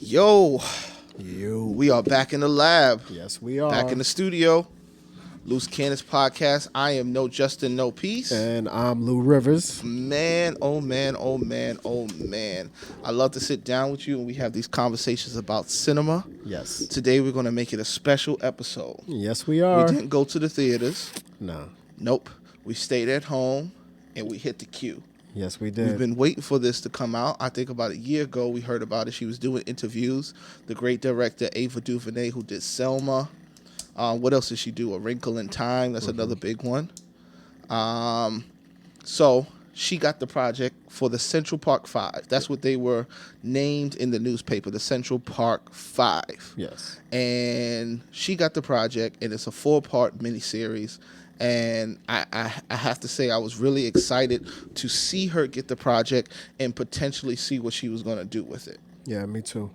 Yo, You. we are back in the lab, Yes, we are. back in the studio. Loose Cannons Podcast. I am no Justin, no peace. And I'm Lou Rivers. Man, oh man, oh man, oh man. I love to sit down with you and we have these conversations about cinema. Yes. Today we're going to make it a special episode. Yes, we We are. didn't go to the theaters. No. Nope. We stayed at home and we hit the queue. Yes, we did. We've been waiting for this to come out. I think about a year ago we heard about it. She was doing interviews. The great director Ava DuVernay, who did Selma. What else did she do? A Wrinkle in Time. That's another big one. So she got the project for the Central Park Five. That's what they were named in the newspaper, the Central Park Five. Yes. And she got the project, and it's a 4-part miniseries. And I have to say I was really excited to see her get the project and potentially see what she was going to do with it. Yeah, me too.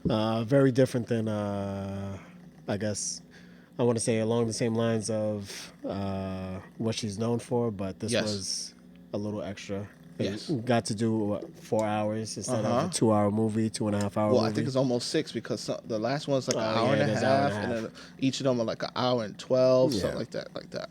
Very different than, I guess, I want to say along the same lines of what she's known for, but this Yes. was a little extra. Yes. Got to do 4 hours instead of a 2-hour movie, 2.5-hour movie. Well, I think it's almost 6 because the last one's like an Oh, hour yeah, and a it is hour half, and a and then each of them are like an hour and 12, Yeah. something like that.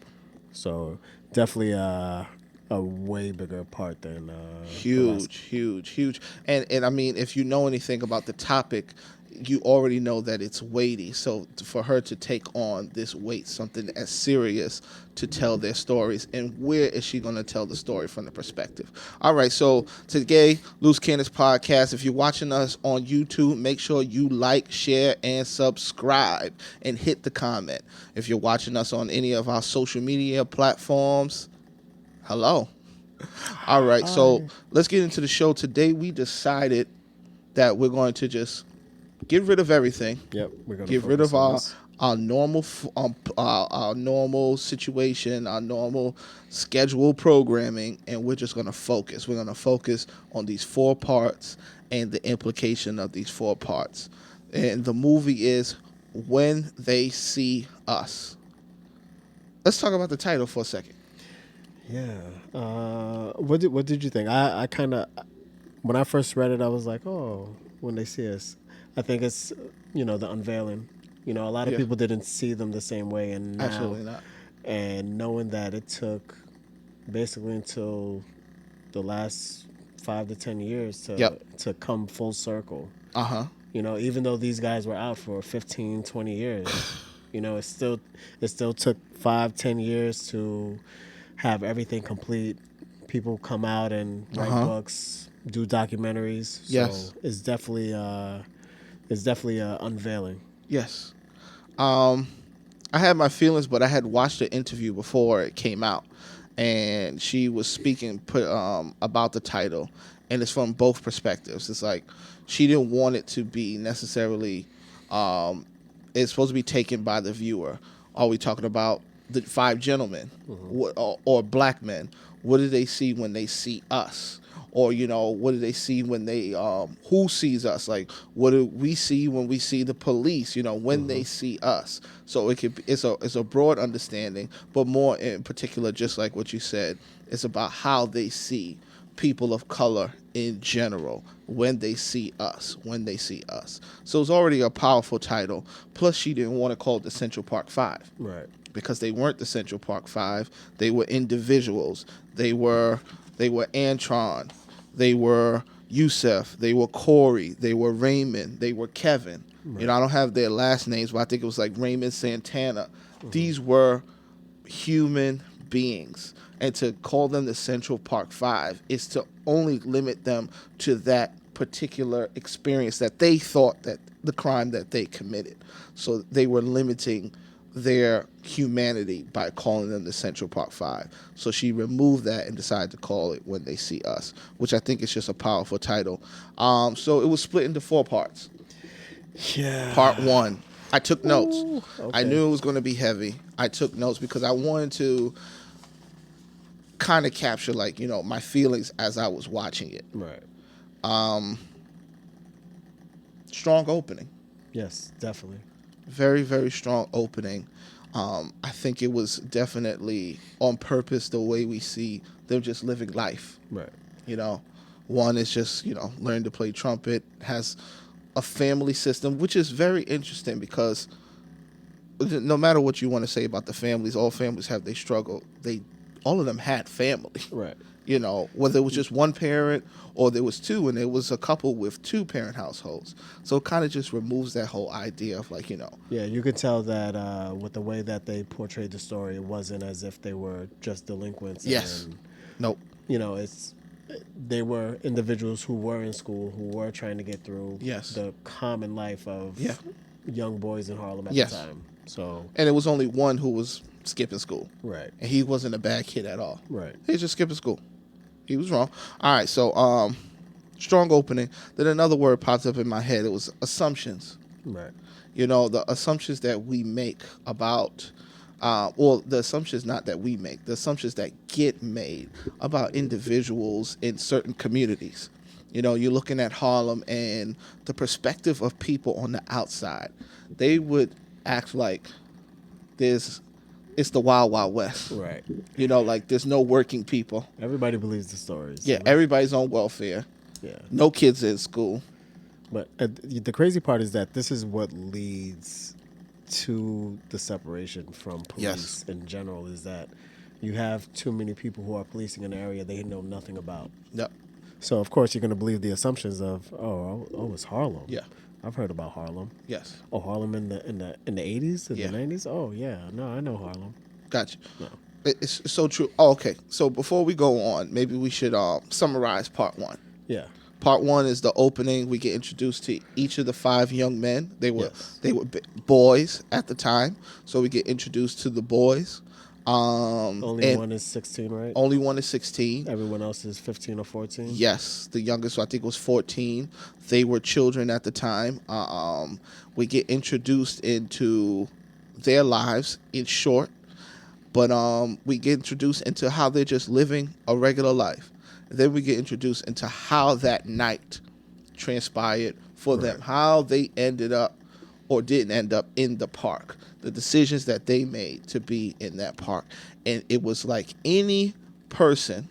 So definitely a way bigger part than the last. Huge. And I mean, if you know anything about the topic, you already know that it's weighty. So for her to take on this weight, something as serious to tell their stories, and where is she going to tell the story from the perspective? All right, so today, Loose Cannons Podcast. If you're watching us on YouTube, make sure you like, share, and subscribe, and hit the comment. If you're watching us on any of our social media platforms, hello. All right, so let's get into the show. Today, we decided that we're going to just get rid of everything. Yep, we're gonna get rid focus of on our this. our normal situation, our normal scheduled programming, and we're just gonna focus. We're gonna focus on these 4 parts and the implication of these 4 parts. And the movie is When They See Us. Let's talk about the title for a second. Yeah. What did you think? I kind of, when I first read it, I was like, oh, When They See Us. I think it's, the unveiling. A lot of Yeah. people didn't see them the same way, and now, Absolutely not. and knowing that it took basically until the last 5 to 10 years to come full circle. Even though these guys were out for 15, 20 years, it still took 5, 10 years to have everything complete. People come out and write books, do documentaries. Yes. So it's definitely unveiling. Yes. I had my feelings, but I had watched the interview before it came out, and she was speaking about the title, and it's from both perspectives. It's like she didn't want it to be necessarily. It's supposed to be taken by the viewer. Are we talking about the 5 gentlemen, or black men? What do they see when they see us? Or, what do they see when they, who sees us? Like, what do we see when we see the police, when they see us? So it's a broad understanding, but more in particular, just like what you said, it's about how they see people of color in general when they see us. So it's already a powerful title. Plus, she didn't want to call it the Central Park Five. Right. Because they weren't the Central Park Five. They were individuals. They were Antron. They were Yusef. They were Corey. They were Raymond. They were Kevin. Right. I don't have their last names, but I think it was like Raymond Santana. These were human beings. And to call them the Central Park Five is to only limit them to that particular experience that they thought that the crime that they committed. So they were limiting their humanity by calling them the Central Park Five. So she removed that and decided to call it When They See Us, which I think is just a powerful title. So it was split into 4 parts. Yeah. Part 1, I took notes. Okay. I knew it was going to be heavy. I took notes because I wanted to kind of capture my feelings as I was watching it. Right. Strong opening. Yes, definitely. Very, very strong opening. I think it was definitely on purpose the way we see them just living life. Right. One is just, learn to play trumpet, has a family system, which is very interesting because no matter what you want to say about the families, all families have their struggle. All of them had family. Right. Whether it was just one parent or there was two, and there was a couple with two parent households. So it kind of just removes that whole idea of Yeah, you could tell that with the way that they portrayed the story, it wasn't as if they were just delinquents. Yes. And, Nope. they were individuals who were in school, who were trying to get through Yes. the common life of Yeah. young boys in Harlem at Yes. the time. So, And it was only one who was skipping school. right. And he wasn't a bad kid at all. Right. He was just skipping school. He was wrong. All right, so strong opening. Then another word popped up in my head. It was assumptions. Right. The assumptions that we make about, the assumptions not that we make, the assumptions that get made about individuals in certain communities. You're looking at Harlem and the perspective of people on the outside. They would act like it's the Wild Wild West. Right. Like there's no working people. Everybody believes the stories. Yeah, everybody's on welfare. Yeah. No kids in school. But the crazy part is that this is what leads to the separation from police in general, is that you have too many people who are policing an area they know nothing about. Yep. So, of course, you're going to believe the assumptions of, it's Harlem. Yeah. I've heard about Harlem. Yes. Oh, Harlem in the 80s, in Yeah. the 90s? Oh, yeah. No, I know Harlem. Gotcha. No. It's so true. Oh, okay. So before we go on, maybe we should summarize part one. Yeah. Part one is the opening. We get introduced to each of the 5 young men. They were boys at the time, so we get introduced to the boys. Only one is 16, right? Only one is 16. Everyone else is 15 or 14? Yes, the youngest, I think, was 14. They were children at the time. We get introduced into their lives in short, but we get introduced into how they're just living a regular life. And then we get introduced into how that night transpired for them, how they ended up or didn't end up in the park, the decisions that they made to be in that park. And it was like any person.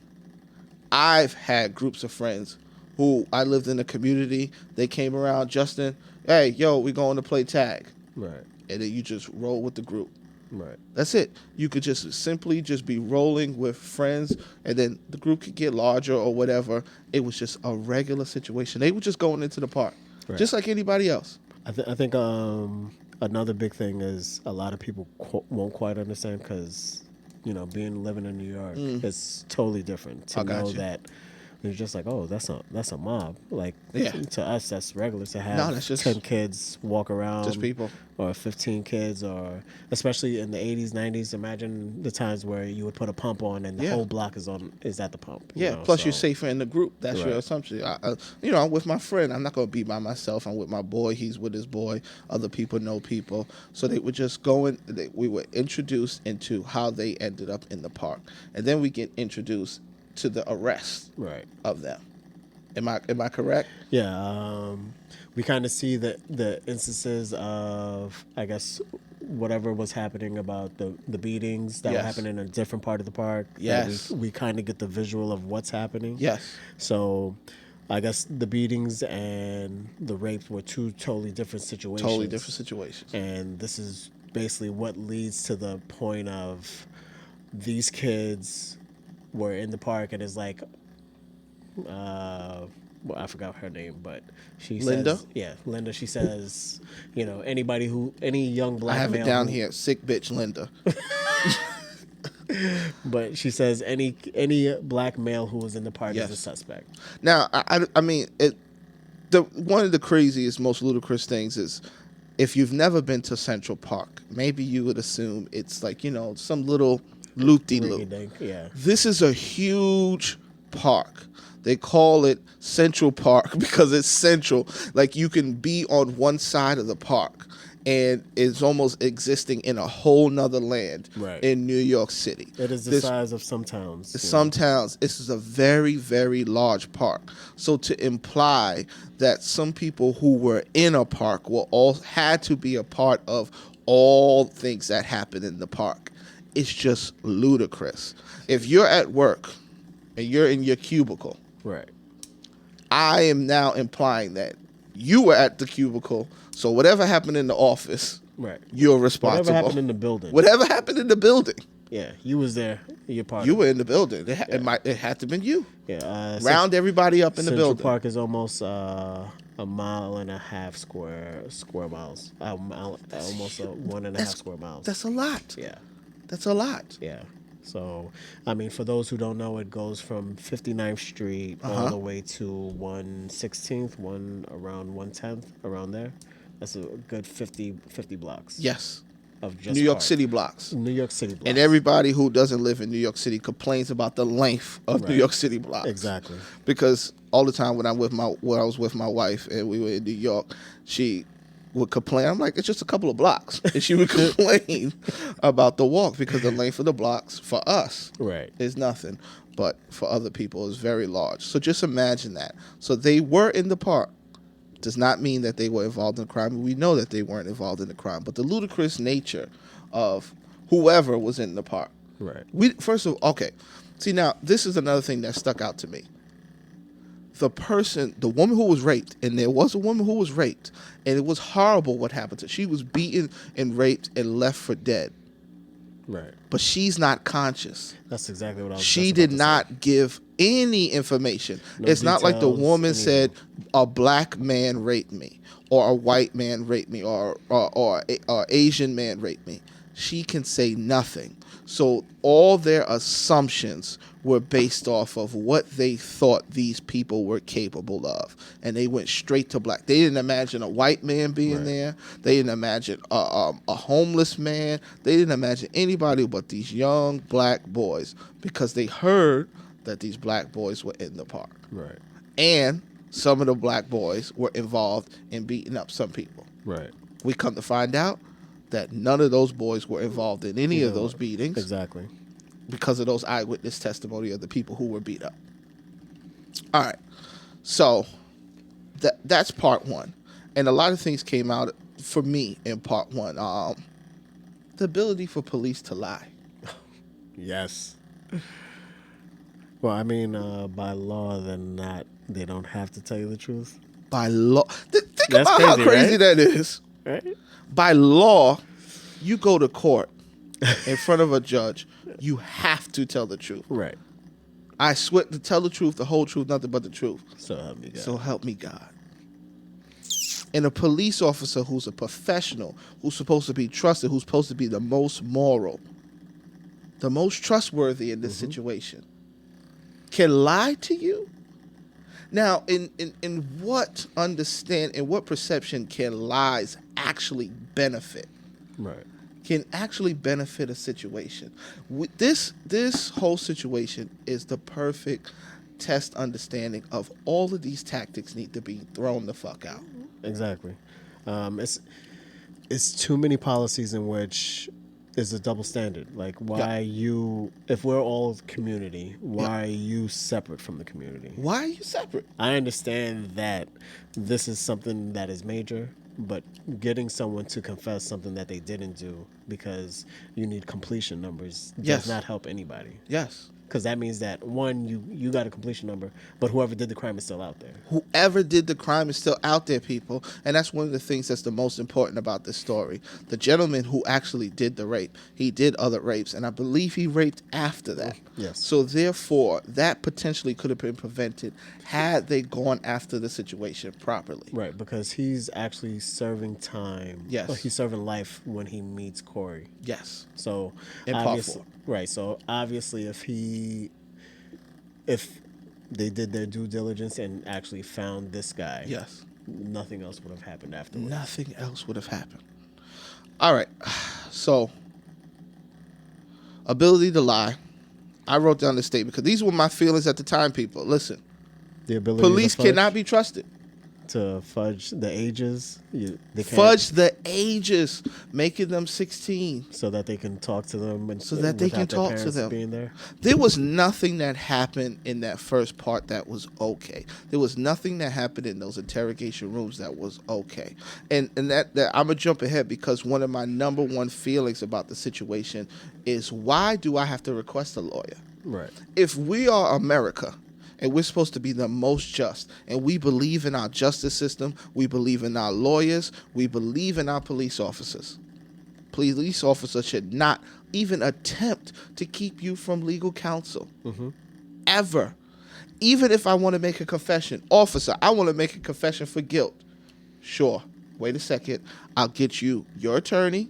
I've had groups of friends who I lived in a community. They came around, Justin, hey, yo, we going to play tag. Right. And then you just roll with the group. Right. That's it. You could just simply just be rolling with friends, and then the group could get larger or whatever. It was just a regular situation. They were just going into the park, just like anybody else. I think another big thing is a lot of people won't quite understand because, living in New York, it's totally different to know that it's just like, oh, that's a mob. Like, to us, that's regular to have that's just 10 kids walk around. Just people. Or 15 kids, or especially in the 80s, 90s, imagine the times where you would put a pump on and the whole block is at the pump. Yeah, plus you're safer in the group. That's your assumption. I'm with my friend. I'm not going to be by myself. I'm with my boy. He's with his boy. Other people know people. So they would just go in. We were introduced into how they ended up in the park. And then we get introduced to the arrest of them. Am I correct? Yeah. We kind of see the instances of, I guess, whatever was happening about the beatings that were happening in a different part of the park. Yes. We kind of get the visual of what's happening. Yes. So I guess the beatings and the rapes were two totally different situations. Totally different situations. And this is basically what leads to the point of these kids were in the park, and it's like, I forgot her name, but she Linda? says, Linda, she says, any young black male. I have it down here, sick bitch Linda. But she says any black male who was in the park is a suspect. Now, I mean, one of the craziest, most ludicrous things is if you've never been to Central Park, maybe you would assume it's like, some little loop-de-loop. Yeah. This is a huge park. They call it Central Park because it's central. Like you can be on one side of the park and it's almost existing in a whole nother land in New York City. It is the size of some towns. Some towns, this is a very, very large park. So to imply that some people who were in a park had to be a part of all things that happen in the park, it's just ludicrous. If you're at work and you're in your cubicle, right, I am now implying that You were at the cubicle, so whatever happened in the office, right, you're responsible. Whatever happened in the building. Whatever happened in the building. Yeah, you was there. You're part You of were it. in the building. It had to have been you. Yeah. Round everybody up in the building. Central Park is almost a mile and a half square miles. Almost 1.5 square miles. That's a lot. Yeah. That's a lot. Yeah. So, I mean, for those who don't know, it goes from 59th Street all the way to 116th, around 110th, around there. That's a good 50 blocks. Yes. Of just New York City blocks. New York City blocks. And everybody who doesn't live in New York City complains about the length of New York City blocks. Exactly. Because all the time when I was with my wife and we were in New York, she would complain. I'm like, it's just a couple of blocks. And she would complain about the walk because the length of the blocks for us is nothing. But for other people is very large. So just imagine that. So they were in the park. Does not mean that they were involved in crime. We know that they weren't involved in the crime. But the ludicrous nature of whoever was in the park. Right. First of all, okay. See, now, this is another thing that stuck out to me. The woman who was raped, and there was a woman who was raped, and it was horrible what happened to her. She was beaten and raped and left for dead. Right. But she's not conscious. That's exactly what I was She did not give any information. It's not like the woman said, a black man raped me, or a white man raped me, or Asian man raped me. She can say nothing. So all their assumptions were based off of what they thought these people were capable of. And they went straight to black. They didn't imagine a white man being there. They didn't imagine a homeless man. They didn't imagine anybody but these young black boys, because they heard that these black boys were in the park. Right. And some of the black boys were involved in beating up some people. Right. We come to find out that none of those boys were involved in any of those beatings. Exactly. Because of those eyewitness testimony of the people who were beat up. All right. So that's part one. And a lot of things came out for me in part one. The ability for police to lie. Yes. Well, I mean, by law, they don't have to tell you the truth. By law. Think That's about crazy, how crazy right? that is. Right? By law, you go to court in front of a judge, you have to tell the truth. Right. I swear to tell the truth, the whole truth, nothing but the truth. So help me God. So help me God. And a police officer who's a professional, who's supposed to be trusted, who's supposed to be the most moral, the most trustworthy in this situation, can lie to you? Now, in what perception can lies actually benefit? Right. Can actually benefit a situation. This whole situation is the perfect test understanding of all of these tactics need to be thrown the fuck out. Exactly. It's too many policies in which is a double standard. Like, why if we're all community, why are you separate from the community? Why are you separate? I understand that this is something that is major, but getting someone to confess something that they didn't do because you need completion numbers does not help anybody. Yes. Because that means that, one, you got a completion number, but whoever did the crime is still out there. Whoever did the crime is still out there, people. And that's one of the things that's the most important about this story. The gentleman who actually did the rape, he did other rapes, and I believe he raped after that. Yes. So therefore, that potentially could have been prevented had they gone after the situation properly. Right, because he's actually serving time. Yes. He's serving life when he meets Corey. Yes. So In part four. Right, so obviously if they did their due diligence and actually found this guy, yes, nothing else would have happened afterwards. Nothing else would have happened. All right. So, ability to lie. I wrote down this statement because these were my feelings at the time, people. Listen. The ability police cannot be trusted. To fudge the ages. Fudge the ages, making them 16. So that they can talk to them. And so that they can talk to them. Being there. There was nothing that happened in that first part that was okay. There was nothing that happened in those interrogation rooms that was okay. And that I'm going to jump ahead because one of my number one feelings about the situation is, why do I have to request a lawyer? Right. If we are America, and we're supposed to be the most just. And we believe in our justice system. We believe in our lawyers. We believe in our police officers. Police officers should not even attempt to keep you from legal counsel. Ever. Even if I want to make a confession, officer, I want to make a confession for guilt. Sure. Wait a second. I'll get you your attorney,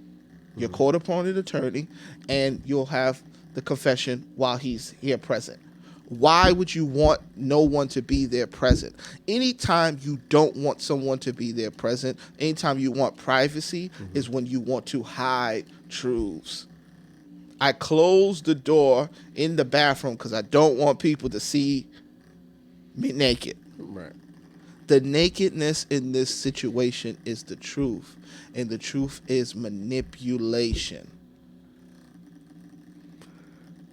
your court-appointed attorney, and you'll have the confession while he's here present. Why would you want no one to be there present? Anytime you don't want someone to be there present, anytime you want privacy, is when you want to hide truths. I close the door in the bathroom because I don't want people to see me naked. Right. The nakedness in this situation is the truth, and the truth is manipulation.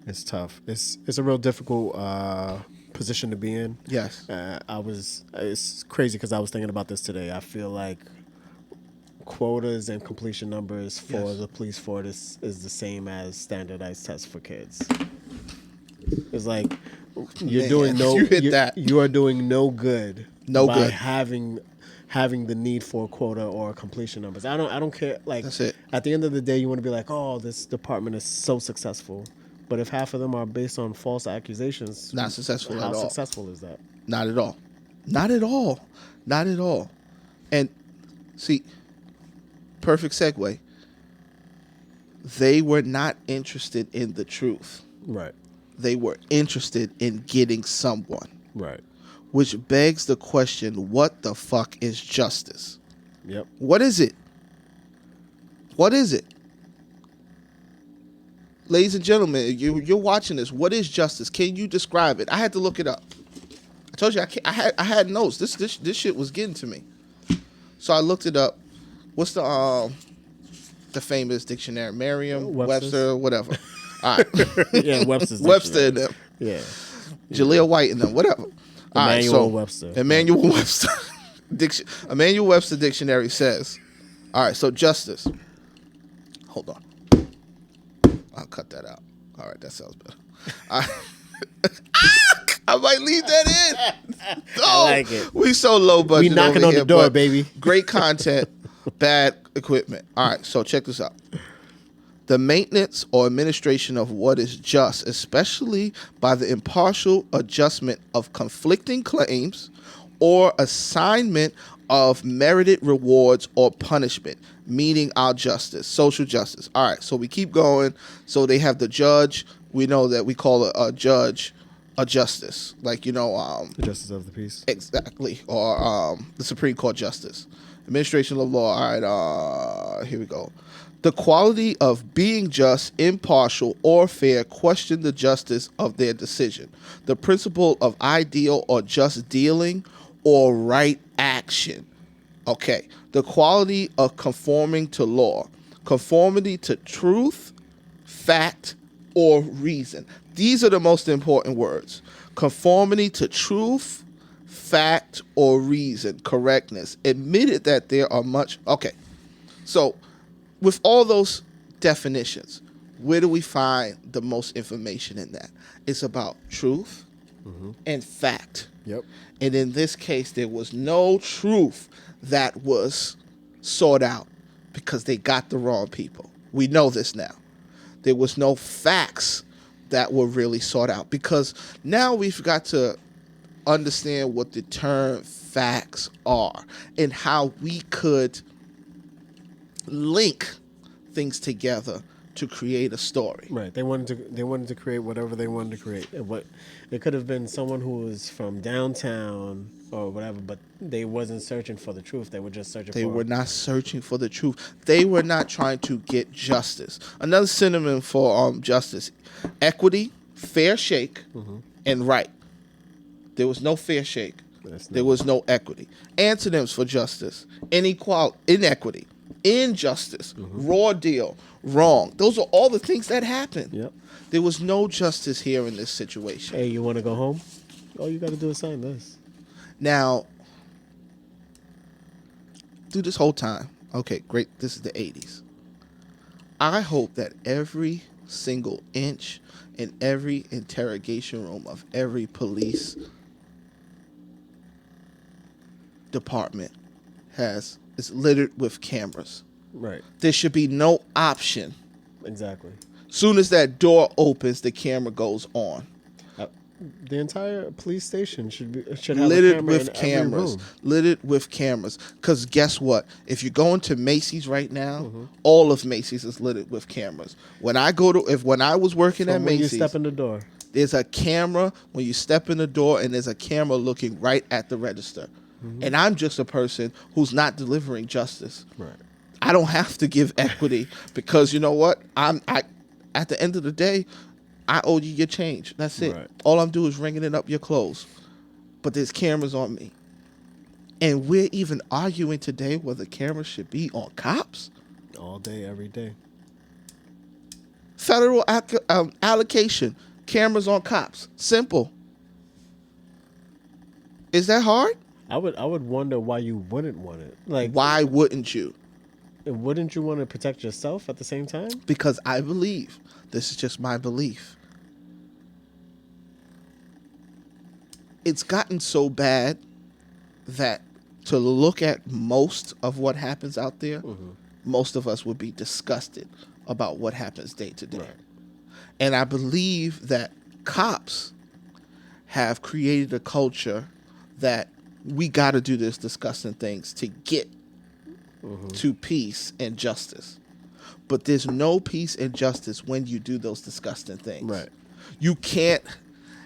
It's tough. It's a real difficult position to be in. Yes. It's crazy because I was thinking about this today. I feel like quotas and completion numbers for the police force is the same as standardized tests for kids. It's like you are doing no good by having the need for a quota or completion numbers. I don't care. Like, that's it. At the end of the day, you want to be like, oh, this department is so successful. But if half of them are based on false accusations, not successful at all. How successful is that? Not at all. Not at all. Not at all. And see, perfect segue. They were not interested in the truth. Right. They were interested in getting someone. Right. Which begs the question, what the fuck is justice? Yep. What is it? What is it? Ladies and gentlemen, you're watching this. What is justice? Can you describe it? I had to look it up. I told you I had notes. This shit was getting to me. So I looked it up. What's the famous dictionary? Merriam-Webster, whatever. All right. Yeah, Webster's Webster and them. Yeah. Jaleel White and them, whatever. Emmanuel Webster. Emmanuel Webster. Emmanuel Webster dictionary says, all right, so justice. Hold on. I'll cut that out. All right, that sounds better. I might leave that in. I like it. We so low budget. We knocking on the door, baby. Great content, bad equipment. All right, so check this out. The maintenance or administration of what is just, especially by the impartial adjustment of conflicting claims or assignment of merited rewards or punishment, meaning our justice, social justice. All right, so we keep going. So they have the judge. We know that we call a judge a justice, like, the justice of the peace. Exactly, or the Supreme Court justice. Administration of law. All right, here we go. The quality of being just, impartial, or fair question the justice of their decision. The principle of ideal or just dealing or right action. Okay. The quality of conforming to law. Conformity to truth, fact, or reason. These are the most important words. Conformity to truth, fact, or reason. Correctness. Admitted that there are much... Okay. So, with all those definitions, where do we find the most information in that? It's about truth and fact. Yep. And in this case, there was no truth that was sought out because they got the wrong people. We know this now. There was no facts that were really sought out because now we've got to understand what the term facts are and how we could link things together to create a story. Right. They wanted to create whatever they wanted to create. It could have been someone who was from downtown or whatever, but they wasn't searching for the truth. They were just searching They were not searching for the truth. They were not trying to get justice. Another synonym for justice: equity, fair shake, and right. There was no fair shake. There was no equity. Antonyms for justice: inequity, injustice, raw deal, wrong. Those are all the things that happened. Yep. There was no justice here in this situation. Hey, you want to go home? All you got to do is sign this. Now, through this whole time, okay, great, this is the 80s. I hope that every single inch in every interrogation room of every police department is littered with cameras. Right. There should be no option. Exactly. Soon as that door opens, the camera goes on. The entire police station should have littered a camera with in cameras. every room. Littered with cameras. Because guess what? If you go into Macy's right now, all of Macy's is littered with cameras. When I was working at Macy's, when you step in the door, there's a camera when you step in the door, and there's a camera looking right at the register. And I'm just a person who's not delivering justice. Right. I don't have to give equity because you know what? At the end of the day, I owe you your change. That's it. Right. All I'm doing is ringing it up your clothes. But there's cameras on me. And we're even arguing today whether cameras should be on cops. All day, every day. Federal allocation, cameras on cops. Simple. Is that hard? I would wonder why you wouldn't want it. Like, why wouldn't you? Wouldn't you want to protect yourself at the same time? Because I believe, this is just my belief, it's gotten so bad that to look at most of what happens out there, most of us would be disgusted about what happens day to day. Right. And I believe that cops have created a culture that we got to do this disgusting things to get to peace and justice. But there's no peace and justice when you do those disgusting things. Right. You can't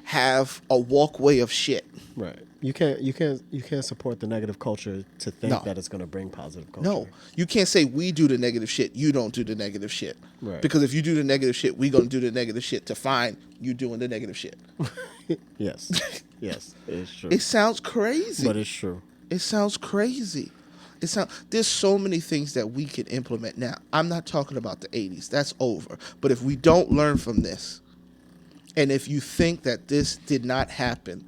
have a walkway of shit. Right. You can't support the negative culture to think that it's going to bring positive culture. No. You can't say we do the negative shit, you don't do the negative shit. Right. Because if you do the negative shit, we're going to do the negative shit to find you doing the negative shit. Yes. Yes, it's true. It sounds crazy. But it's true. It sounds crazy. There's so many things that we can implement now. I'm not talking about the 80s. That's over. But if we don't learn from this, and if you think that this did not happen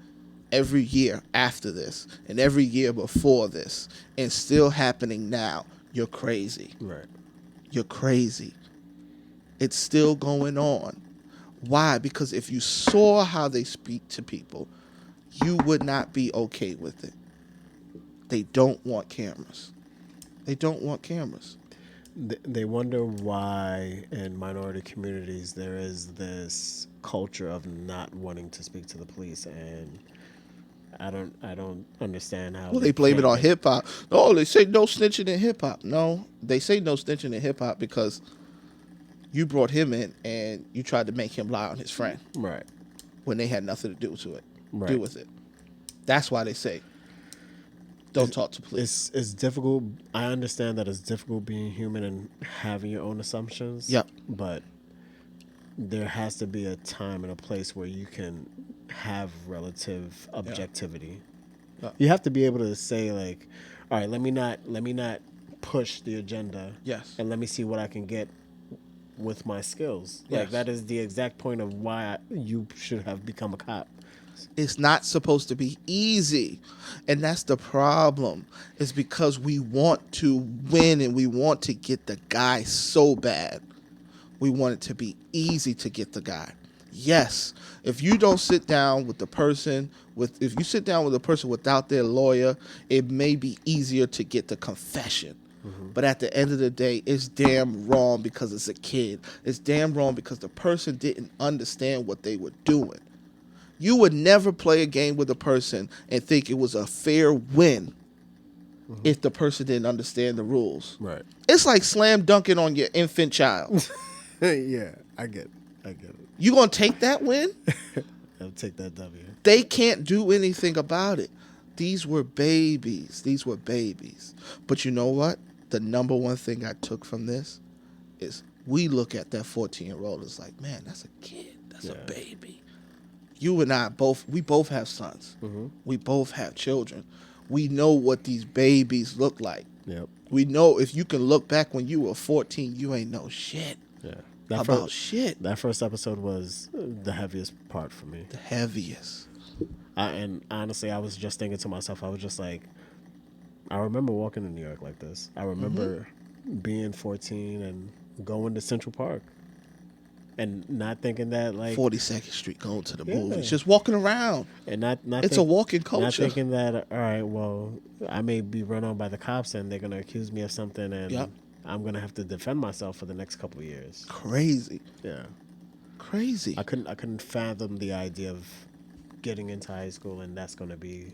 every year after this and every year before this and still happening now, you're crazy. Right. You're crazy. It's still going on. Why? Because if you saw how they speak to people, you would not be okay with it. They don't want cameras. They don't want cameras. They wonder why in minority communities there is this culture of not wanting to speak to the police, and I don't understand how. Well, they blame it on hip hop. Oh, they say no snitching in hip hop. No, they say no snitching in hip hop because you brought him in and you tried to make him lie on his friend. Right. When they had nothing to do to it. Right. Do with it. That's why they say don't talk to police. It's difficult. I understand that it's difficult being human and having your own assumptions. Yep. But there has to be a time and a place where you can have relative objectivity. Yeah. You have to be able to say like, all right, let me not push the agenda. Yes. And let me see what I can get with my skills. Yes. Like that is the exact point of why you should have become a cop. It's not supposed to be easy. And that's the problem. It's because we want to win and we want to get the guy so bad. We want it to be easy to get the guy. Yes, if you don't sit down with the person, if you sit down with a person without their lawyer, it may be easier to get the confession. Mm-hmm. But at the end of the day, it's damn wrong because it's a kid. It's damn wrong because the person didn't understand what they were doing. You would never play a game with a person and think it was a fair win if the person didn't understand the rules. Right. It's like slam dunking on your infant child. Yeah, I get it. You gonna take that win? I'll take that W. They can't do anything about it. These were babies. But you know what? The number one thing I took from this is we look at that 14-year-old as like, man, that's a kid. That's a baby. You and I we both have sons. Mm-hmm. We both have children. We know what these babies look like. Yep. We know if you can look back when you were 14, you ain't know shit. Yeah. Shit. That first episode was the heaviest part for me. The heaviest. And honestly, I was just thinking to myself, I was just like, I remember walking to New York like this. I remember being 14 and going to Central Park. and not thinking that, like, 42nd Street going to the yeah, movies, just walking around. and not It's a think, walking not culture. thinking that, all right, well, I may be run on by the cops and they're gonna accuse me of something, Yep. and I'm gonna have to defend myself for the next couple of years. Crazy. Yeah, Crazy. I couldn't fathom the idea of getting into high school and that's gonna be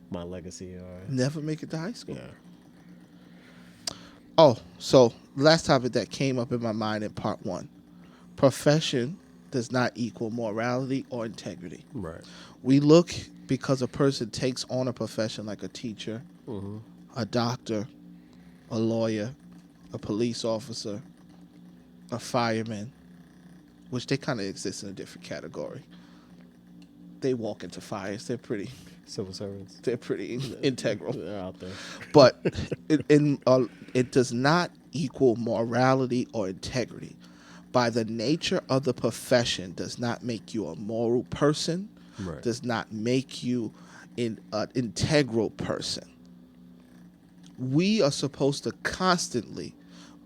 my legacy. Or Never make it to high school. yeah, Oh, so last topic that came up in my mind in part one. Profession does not equal morality or integrity. right. We look because a person takes on a profession like a teacher, a doctor, a lawyer, a police officer, a fireman, which they kind of exist in a different category. They walk into fires. They're pretty. Civil servants. They're pretty integral. They're out there. But it does not equal morality or integrity. By the nature of the profession, does not make you a moral person. Right. Does not make you an integral person. We are supposed to constantly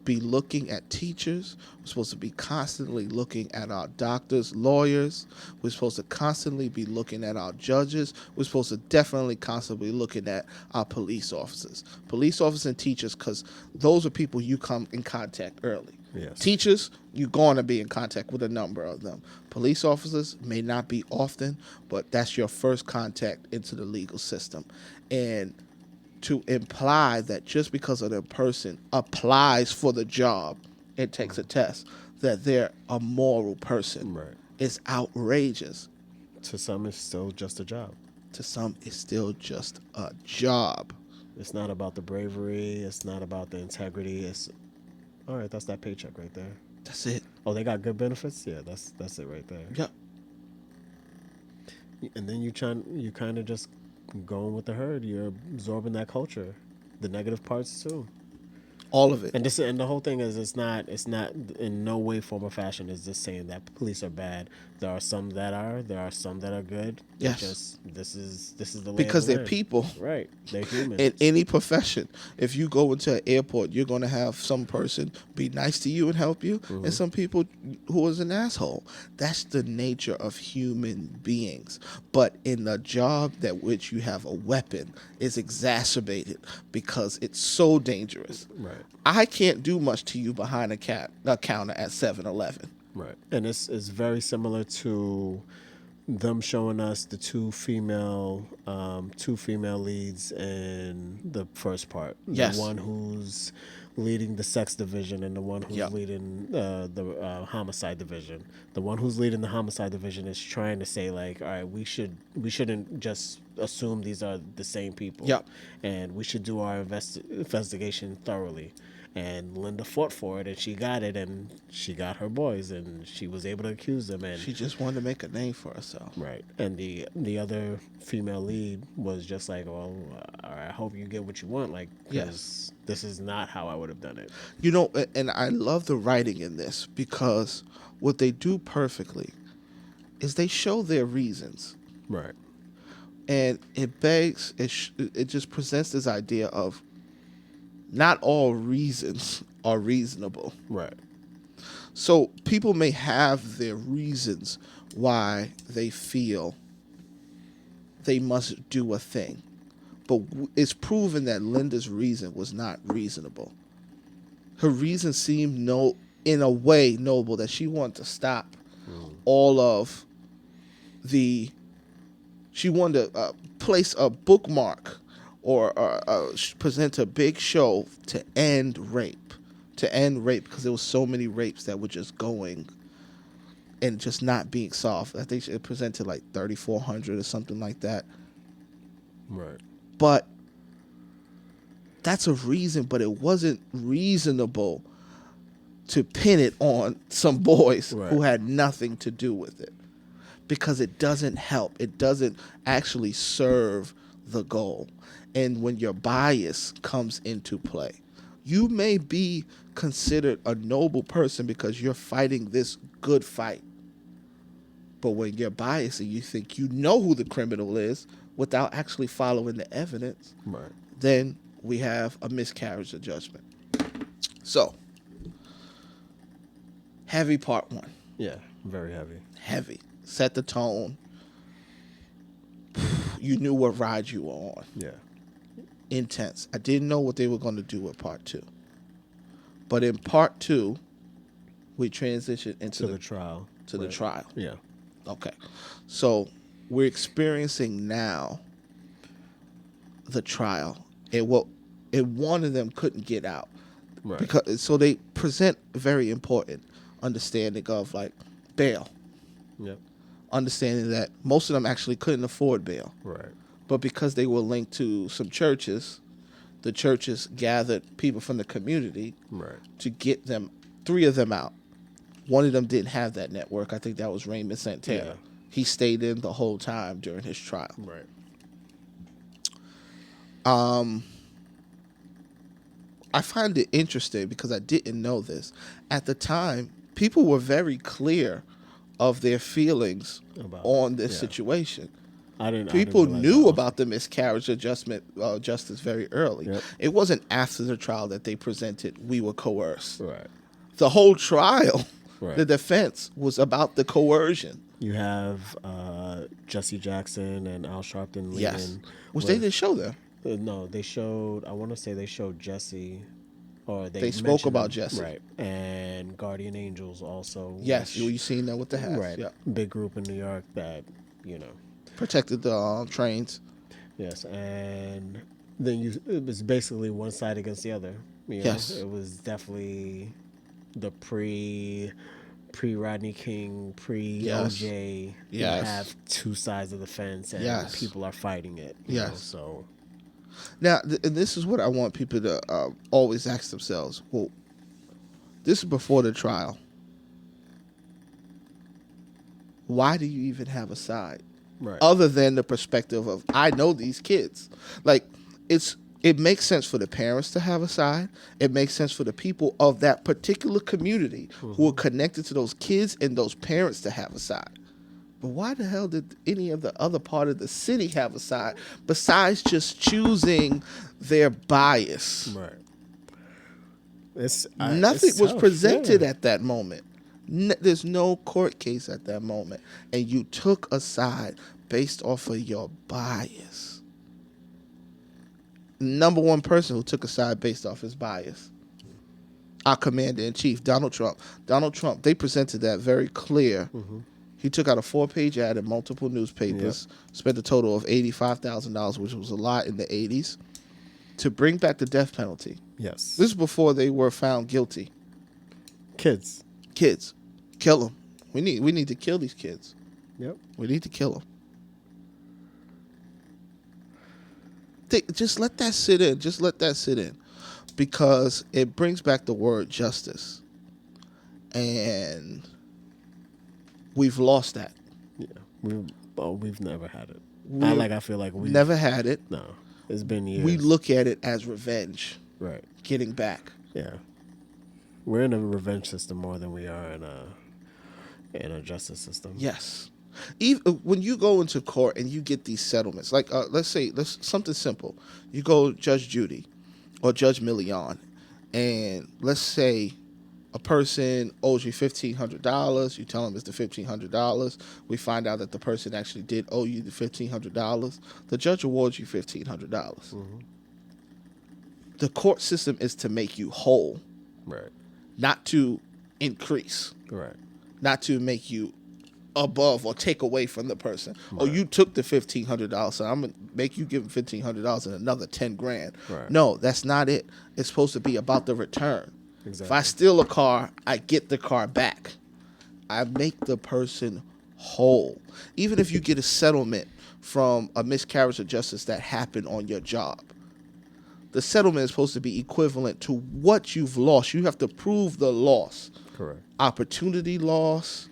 be looking at teachers. We're supposed to be constantly looking at our doctors, lawyers. We're supposed to constantly be looking at our judges. We're supposed to definitely constantly be looking at our police officers. Police officers and teachers, because those are people you come in contact early. Yes. Teachers, you're going to be in contact with a number of them. Police officers may not be often, but that's your first contact into the legal system. And to imply that just because of the person applies for the job and takes a test, that they're a moral person, Right. is outrageous. To some, it's still just a job. To some, it's still just a job. It's not about the bravery. It's not about the integrity. It's all right. That's that paycheck right there. That's it. Oh, they got good benefits. Yeah, that's it right there. Yep. And then you kind of just going with the herd. You're absorbing that culture, the negative parts too. All of it. And the whole thing is it's not in no way, form, or fashion is this saying that police are bad. There are some that are. There are some that are good. Yes. This is the lay Because of the they're land. people. Right. They're humans. In any profession, if you go into an airport, you're going to have some person be nice to you and help you, and some people who is an asshole. That's the nature of human beings. But in the job that which you have a weapon is exacerbated because it's so dangerous. Right. I can't do much to you behind a counter at 7-Eleven. Right. And it's very similar to them showing us the two female leads in the first part. Yes. The one who's leading the sex division and the one who's Yep. leading the homicide division. The one who's leading the homicide division is trying to say, like, all right, we shouldn't just assume these are the same people. Yep. And we should do our investigation thoroughly. And Linda fought for it, and she got it, and she got her boys, and she was able to accuse them. And She just wanted to make a name for herself. right, and the other female lead was just like, well, all right, I hope you get what you want, like, because this is not how I would have done it. You know, and I love the writing in this because what they do perfectly is they show their reasons. Right. And it begs, it just presents this idea of not all reasons are reasonable. Right. So people may have their reasons why they feel they must do a thing. But it's proven that Linda's reason was not reasonable. Her reason seemed in a way noble, that she wanted to stop all of she wanted to place a bookmark or present a big show to end rape. Because there was so many rapes that were just going and just not being solved. I think it presented like 3,400 or something like that. Right. But that's a reason, but it wasn't reasonable to pin it on some boys who had nothing to do with it. Because it doesn't help. It doesn't actually serve the goal. And when your bias comes into play, you may be considered a noble person because you're fighting this good fight. But when you're biased and you think you know who the criminal is without actually following the evidence, then we have a miscarriage of judgment. So, heavy part one. Yeah, very heavy. Heavy. Set the tone. You knew what ride you were on. Yeah. Intense. I didn't know what they were going to do with part 2. But in part 2, we transitioned into the trial. To the trial. Yeah. Okay. So we're experiencing now the trial. And one of them couldn't get out. Right. Because so they present very important understanding of like bail. Yep. Understanding that most of them actually couldn't afford bail. Right. But because they were linked to some churches, the churches gathered people from the community to get them, 3 of them out. One of them didn't have that network. I think that was Raymond Santana. Yeah. He stayed in the whole time during his trial. Right. I find it interesting because I didn't know this. At the time, people were very clear of their feelings on this situation. People knew about the miscarriage of justice very early. Yep. It wasn't after the trial that they presented, we were coerced. Right. The whole trial, the defense was about the coercion. You have Jesse Jackson and Al Sharpton leading. Yes. Which they didn't show them. No, they showed, I want to say they showed Jesse. Or they spoke about Jesse. Right. And Guardian Angels also. Yes, you seen that with the hats. Right. Yep. Big group in New York that, protected the trains. Yes, and then it was basically one side against the other. Yes. It was definitely the pre-Rodney King, pre-OJ. Yes. You have 2 sides of the fence, and people are fighting it. You know, so... Now, and this is what I want people to always ask themselves. Well, this is before the trial. Why do you even have a side? Right. Other than the perspective of, I know these kids. Like, it makes sense for the parents to have a side. It makes sense for the people of that particular community who are connected to those kids and those parents to have a side. But why the hell did any of the other part of the city have a side besides just choosing their bias? Right. Nothing was presented at that moment. There's no court case at that moment. And you took a side based off of your bias. Number one person who took a side based off his bias. Our commander-in-chief, Donald Trump. Donald Trump, they presented that very clear. Mm-hmm. He took out a 4-page ad in multiple newspapers, spent a total of $85,000, which was a lot in the 80s, to bring back the death penalty. Yes. This is before they were found guilty. Kids. Kill them. We need to kill these kids. Yep. We need to kill them. Just let that sit in. Just let that sit in. Because it brings back the word justice. And... we've lost that. Yeah, we've never had it. I feel like we've never had it. No, it's been years. We look at it as revenge. Right. Getting back. Yeah. We're in a revenge system more than we are in a justice system. Yes. Even when you go into court and you get these settlements, like let's say something simple. You go Judge Judy or Judge Millian, and let's say a person owes you $1,500. You tell them it's the $1,500. We find out that the person actually did owe you the $1,500. The judge awards you $1,500. Mm-hmm. The court system is to make you whole, right? Not to increase, right? Not to make you above or take away from the person. Right. Oh, you took the $1,500, so I'm gonna make you give them $1,500 and another $10,000. Right. No, that's not it. It's supposed to be about the return. Exactly. If I steal a car, I get the car back. I make the person whole. Even if you get a settlement from a miscarriage of justice that happened on your job, the settlement is supposed to be equivalent to what you've lost. You have to prove the loss. Correct. Opportunity loss,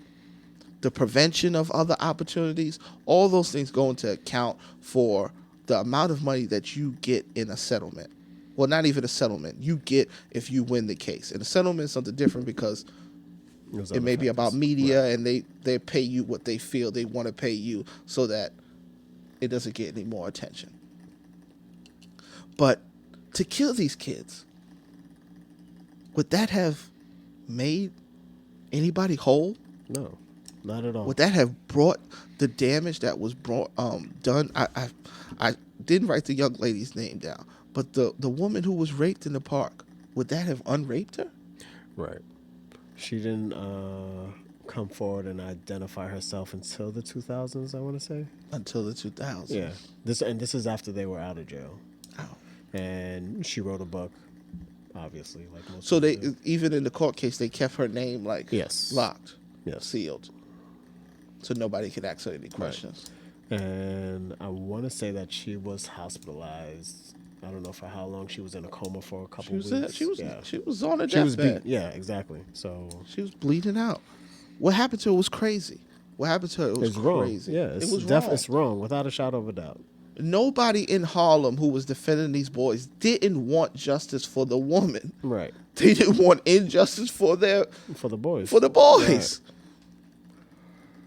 the prevention of other opportunities, all those things go into account for the amount of money that you get in a settlement. Well, not even a settlement. You get if you win the case. And a settlement is something different because it may be about media, right, and they pay you what they feel they want to pay you so that it doesn't get any more attention. But to kill these kids, would that have made anybody whole? No, not at all. Would that have brought the damage that was done? I didn't write the young lady's name down, but the woman who was raped in the park, would that have unraped her? Right. She didn't come forward and identify herself until the 2000s, I want to say. Until the 2000s. Yeah. This is after they were out of jail. Oh. And she wrote a book, obviously, like most. So they even in the court case they kept her name locked, sealed, so nobody could ask her any questions. Right. And I want to say that she was hospitalized. I don't know for how long. She was in a coma for a couple weeks. She was on a deathbed. Yeah, exactly. So she was bleeding out. What happened to her was crazy. What happened to her was crazy. Wrong. Yeah, it was wrong. It's wrong, without a shadow of a doubt. Nobody in Harlem who was defending these boys didn't want justice for the woman. Right. They didn't want injustice for the boys. Right.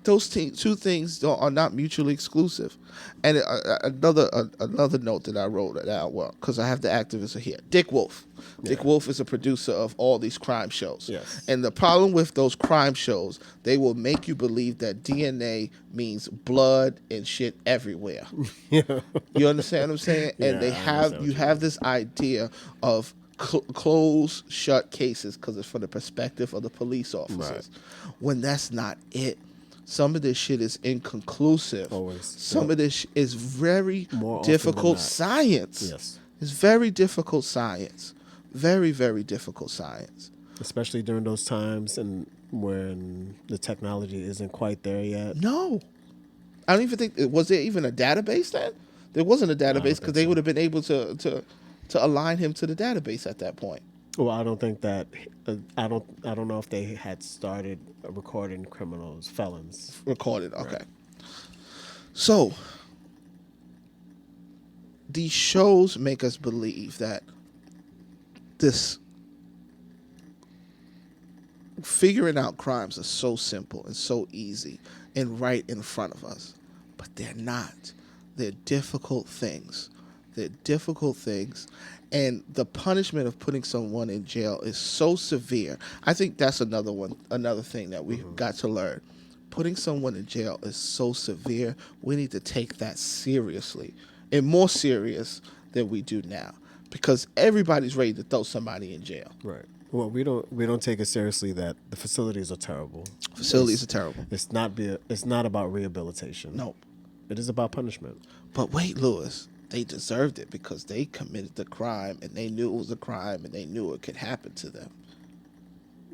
Those two things are not mutually exclusive. And another note that I wrote down, because I have the activists here. Dick Wolf. Yeah. Dick Wolf is a producer of all these crime shows. Yes. And the problem with those crime shows, they will make you believe that DNA means blood and shit everywhere. Yeah. You understand what I'm saying? Yeah, and you have this idea of closed, shut cases because it's from the perspective of the police officers. Right. When that's not it. Some of this shit is inconclusive. Always. Some of this is very difficult science. Yes. It's very difficult science. Very, very difficult science. Especially during those times and when the technology isn't quite there yet. No. I don't even think, was there even a database then? There wasn't a database because they would have been able to align him to the database at that point. Well, I don't think that I don't know if they had started recording felons. Recorded, okay. Right. So these shows make us believe that this figuring out crimes are so simple and so easy and right in front of us, but they're not. They're difficult things. And the punishment of putting someone in jail is so severe. I think that's another thing that we've got to learn. Putting someone in jail is so severe. We need to take that seriously, and more serious than we do now, because everybody's ready to throw somebody in jail. Right. Well, we don't take it seriously that the facilities are terrible. Facilities are terrible. It's not about rehabilitation. Nope. It is about punishment. But wait, Lewis. They deserved it because they committed the crime and they knew it was a crime and they knew it could happen to them.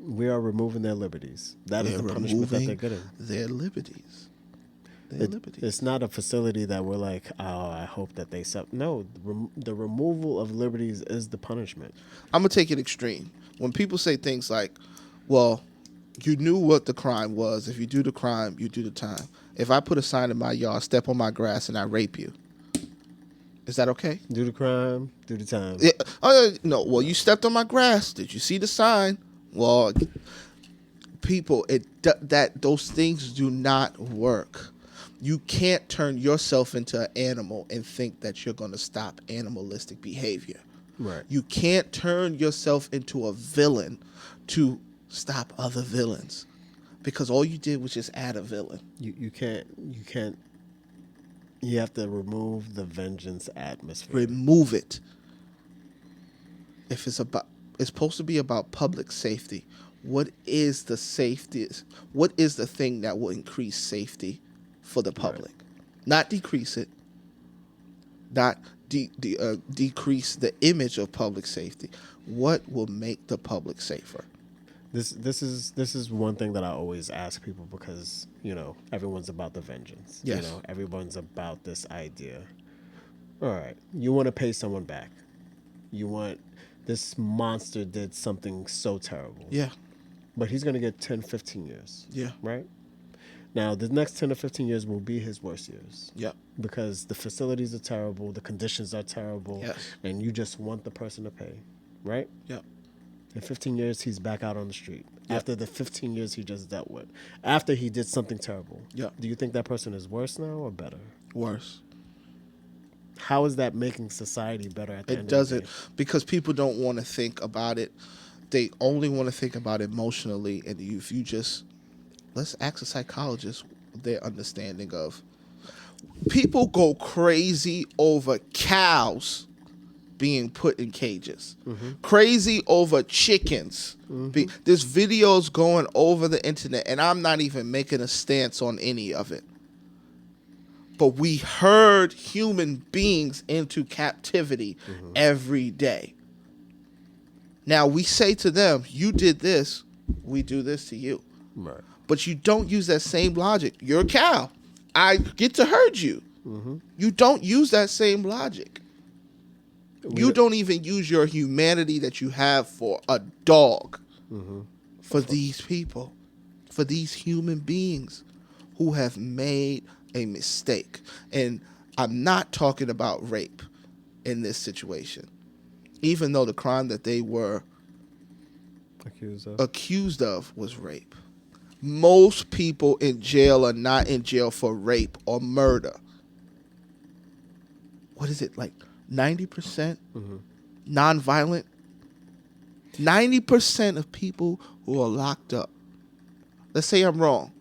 We are removing their liberties. That is the punishment that they're getting. Their liberties. It's not a facility that we're like, oh, I hope that they No, the removal of liberties is the punishment. I'm going to take it extreme. When people say things like, well, you knew what the crime was. If you do the crime, you do the time. If I put a sign in my yard, step on my grass, and I rape you, is that okay? Do the crime, do the time. Yeah. No. Well, you stepped on my grass. Did you see the sign? Well, people, those things do not work. You can't turn yourself into an animal and think that you're going to stop animalistic behavior. Right. You can't turn yourself into a villain to stop other villains, because all you did was just add a villain. You can't. You have to remove the vengeance atmosphere. Remove it. If it's supposed to be about public safety. What is the safety? What is the thing that will increase safety for the public? Right. Not decrease it. Not decrease the image of public safety. What will make the public safer? This is one thing that I always ask people, because everyone's about the vengeance. Yes. Everyone's about this idea. All right, you want to pay someone back. You want, this monster did something so terrible. Yeah. But he's going to get 10, 15 years. Yeah. Right? Now, the next 10 or 15 years will be his worst years. Yeah. Because the facilities are terrible, the conditions are terrible, yes, and you just want the person to pay. Right? Yeah. In 15 years, he's back out on the street. Yep. After the 15 years he just dealt with. After he did something terrible. Yep. Do you think that person is worse now or better? Worse. How is that making society better at the end of the day? It doesn't, because people don't want to think about it. They only want to think about it emotionally. And if you just let's ask a psychologist their understanding of. People go crazy over cows being put in cages. Crazy over chickens. There's videos going over the internet, and I'm not even making a stance on any of it. But we herd human beings into captivity every day. Now we say to them, you did this, we do this to you. Right. But you don't use that same logic. You're a cow. I get to herd you. You don't use that same logic. You don't even use your humanity that you have for a dog. For these people. For these human beings who have made a mistake. And I'm not talking about rape in this situation. Even though the crime that they were accused of was rape. Most people in jail are not in jail for rape or murder. What is it, like 90% nonviolent? 90% of people who are locked up, let's say I'm wrong,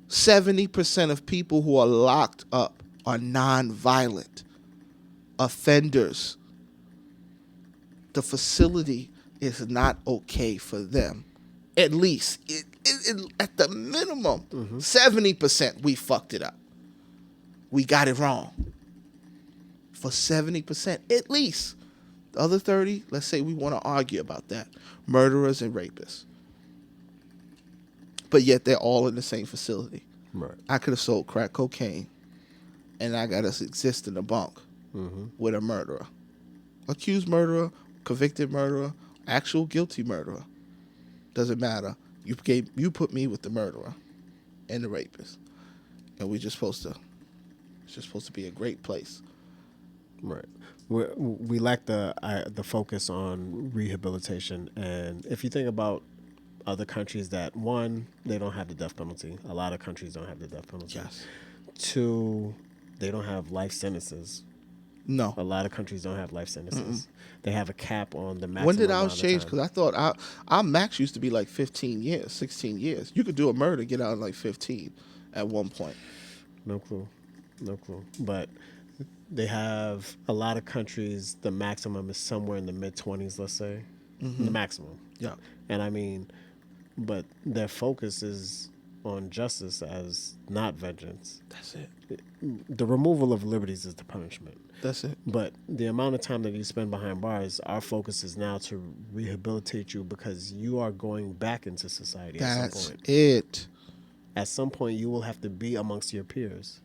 70% of people who are locked up are nonviolent offenders. The facility is not okay for them. At least, at the minimum, 70% we fucked it up. We got it wrong. For 70%, at least. The other 30, let's say we want to argue about that. Murderers and rapists. But yet they're all in the same facility. Right. I could have sold crack cocaine, and I got to exist in a bunk with a murderer. Accused murderer, convicted murderer, actual guilty murderer. Doesn't matter. You put me with the murderer and the rapist. And it's just supposed to be a great place. Right. We lack the focus on rehabilitation. And if you think about other countries that, one, they don't have the death penalty. A lot of countries don't have the death penalty. Yes. Two, they don't have life sentences. No. A lot of countries don't have life sentences. They have a cap on the maximum. When did ours change? Because I thought our max used to be like 15 years, 16 years. You could do a murder, get out in like 15 at one point. No clue. But they have a lot of countries, the maximum is somewhere in the mid-20s, let's say. The maximum. Yeah. And I mean, but their focus is on justice as not vengeance. That's it. The removal of liberties is the punishment. That's it. But the amount of time that you spend behind bars, our focus is now to rehabilitate you because you are going back into society at some point. That's it. At some point, you will have to be amongst your peers.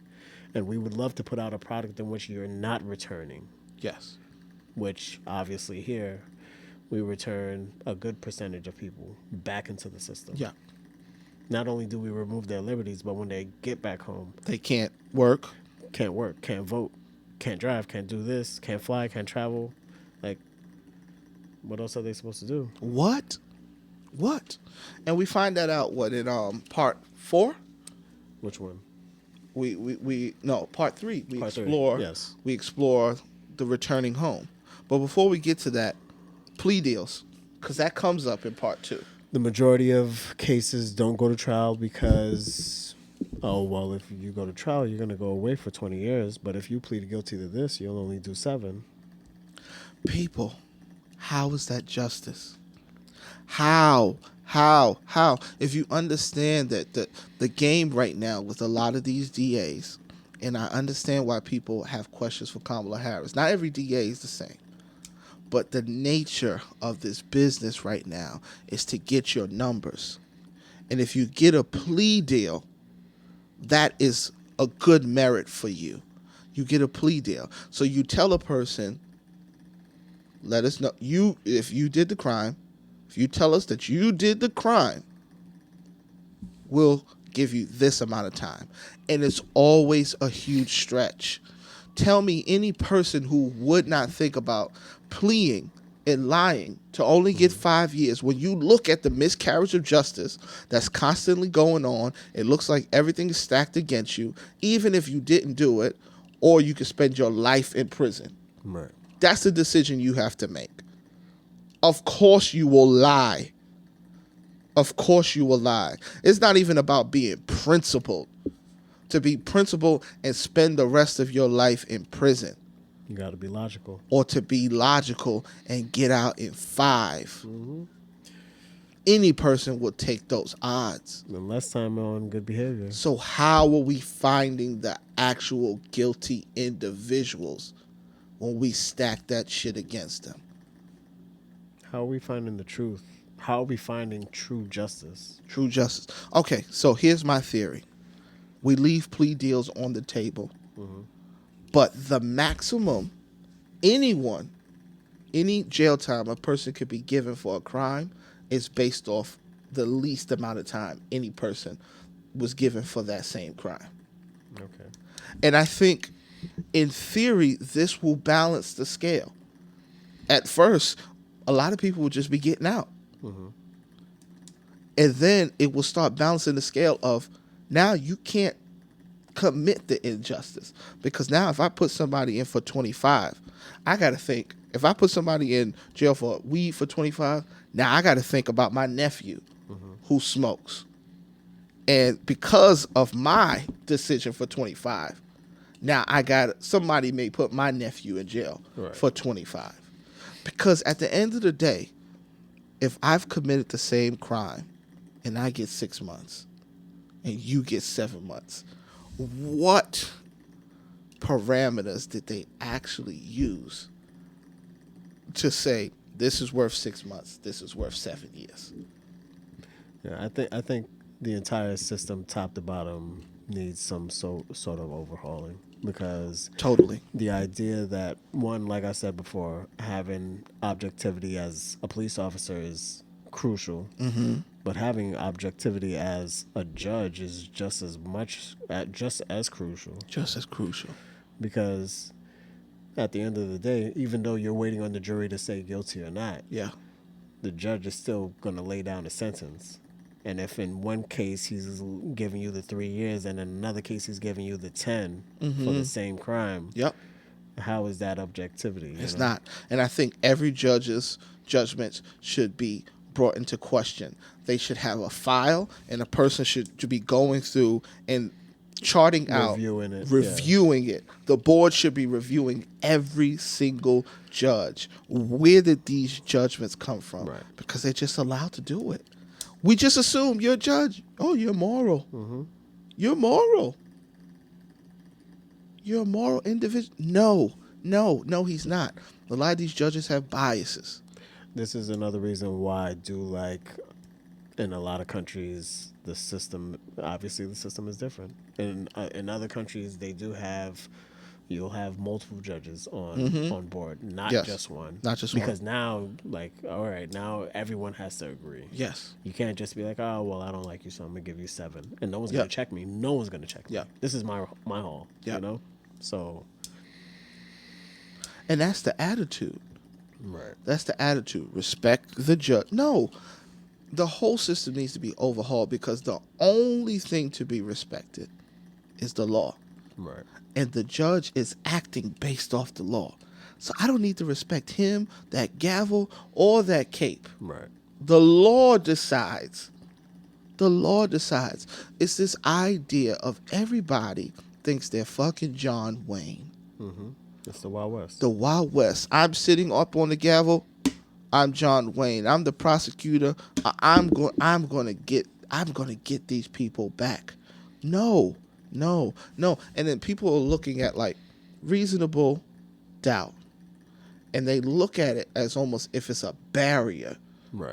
And we would love to put out a product in which you're not returning. Yes. Which, obviously, here, we return a good percentage of people back into the system. Yeah. Not only do we remove their liberties, but when they get back home, they can't work, can't vote, can't drive, can't do this, can't fly, can't travel. Like, what else are they supposed to do? What? And we find that out in part 4? Which one? Part 3. We explore the returning home. But before we get to that, plea deals, because that comes up in part 2. The majority of cases don't go to trial because, if you go to trial, you're going to go away for 20 years. But if you plead guilty to this, you'll only do 7. People, how is that justice? How? If you understand that the game right now with a lot of these DAs, and I understand why people have questions for Kamala Harris. Not every DA is the same. But the nature of this business right now is to get your numbers. And if you get a plea deal, that is a good merit for you. You get a plea deal. So you tell a person, let us know if you did the crime. If you tell us that you did the crime, we'll give you this amount of time. And it's always a huge stretch. Tell me any person who would not think about pleading and lying to only get 5 years. When you look at the miscarriage of justice that's constantly going on, it looks like everything is stacked against you, even if you didn't do it, or you could spend your life in prison. Right. That's the decision you have to make. Of course you will lie. Of course you will lie. It's not even about being principled. To be principled and spend the rest of your life in prison. You got to be logical. Or to be logical and get out in 5. Any person would take those odds. And less time on good behavior. So how are we finding the actual guilty individuals when we stack that shit against them? How are we finding the truth? How are we finding true justice? True justice. Okay, so here's my theory. We leave plea deals on the table. But the maximum any jail time a person could be given for a crime is based off the least amount of time any person was given for that same crime. Okay. And I think, in theory, this will balance the scale. At first, a lot of people will just be getting out. And then it will start balancing the scale of, now you can't commit the injustice. Because now if I put somebody in for 25, I got to think, if I put somebody in jail for weed for 25, now I got to think about my nephew who smokes. And because of my decision for 25, now somebody may put my nephew in jail for 25. Because at the end of the day, if I've committed the same crime and I get 6 months and you get 7 months, what parameters did they actually use to say this is worth 6 months, this is worth 7 years? Yeah, I think the entire system, top to bottom, needs some sort of overhauling, because totally the idea that, one, like I said before, having objectivity as a police officer is crucial, but having objectivity as a judge is just as crucial. Just as crucial. Because at the end of the day, even though you're waiting on the jury to say guilty or not, the judge is still going to lay down a sentence. And if in one case he's giving you the 3 years and in another case he's giving you the 10 for the same crime, how is that objectivity? It's not. And I think every judge's judgments should be brought into question. They should have a file, and a person should be going through and charting out, reviewing it. The board should be reviewing every single judge. Where did these judgments come from? Right. Because they're just allowed to do it. We just assume you're a judge. Oh, you're moral. You're moral. You're a moral individual. No, he's not. A lot of these judges have biases. This is another reason why I do like, in a lot of countries, the system is different. In other countries, they do have, you'll have multiple judges on board, not just one. Not just one. Because now, like, all right, now everyone has to agree. Yes. You can't just be like, oh, well, I don't like you, so I'm going to give you 7. And no one's going to check me. No one's going to check me. This is my hall, you know? So. And that's the attitude. Right. That's the attitude. Respect the judge. No, the whole system needs to be overhauled, because the only thing to be respected is the law. Right. And the judge is acting based off the law. So I don't need to respect him, that gavel, or that cape. Right. The law decides. The law decides. It's this idea of everybody thinks they're fucking John Wayne. It's the Wild West. The Wild West. I'm sitting up on the gavel. I'm John Wayne. I'm the prosecutor. I'm going to get these people back. No. And then people are looking at, like, reasonable doubt, and they look at it as almost if it's a barrier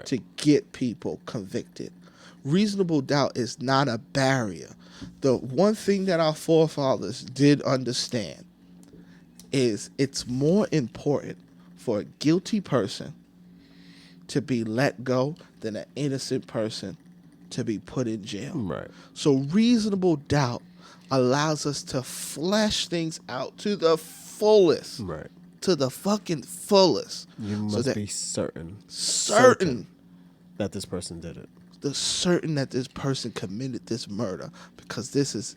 to get people convicted. Reasonable doubt is not a barrier. The one thing that our forefathers did understand is it's more important for a guilty person to be let go than an innocent person to be put in jail. Right. So reasonable doubt allows us to flesh things out to the fullest. Right. To the fucking fullest. You must be certain that this person did it. Certain that this person committed this murder, because this is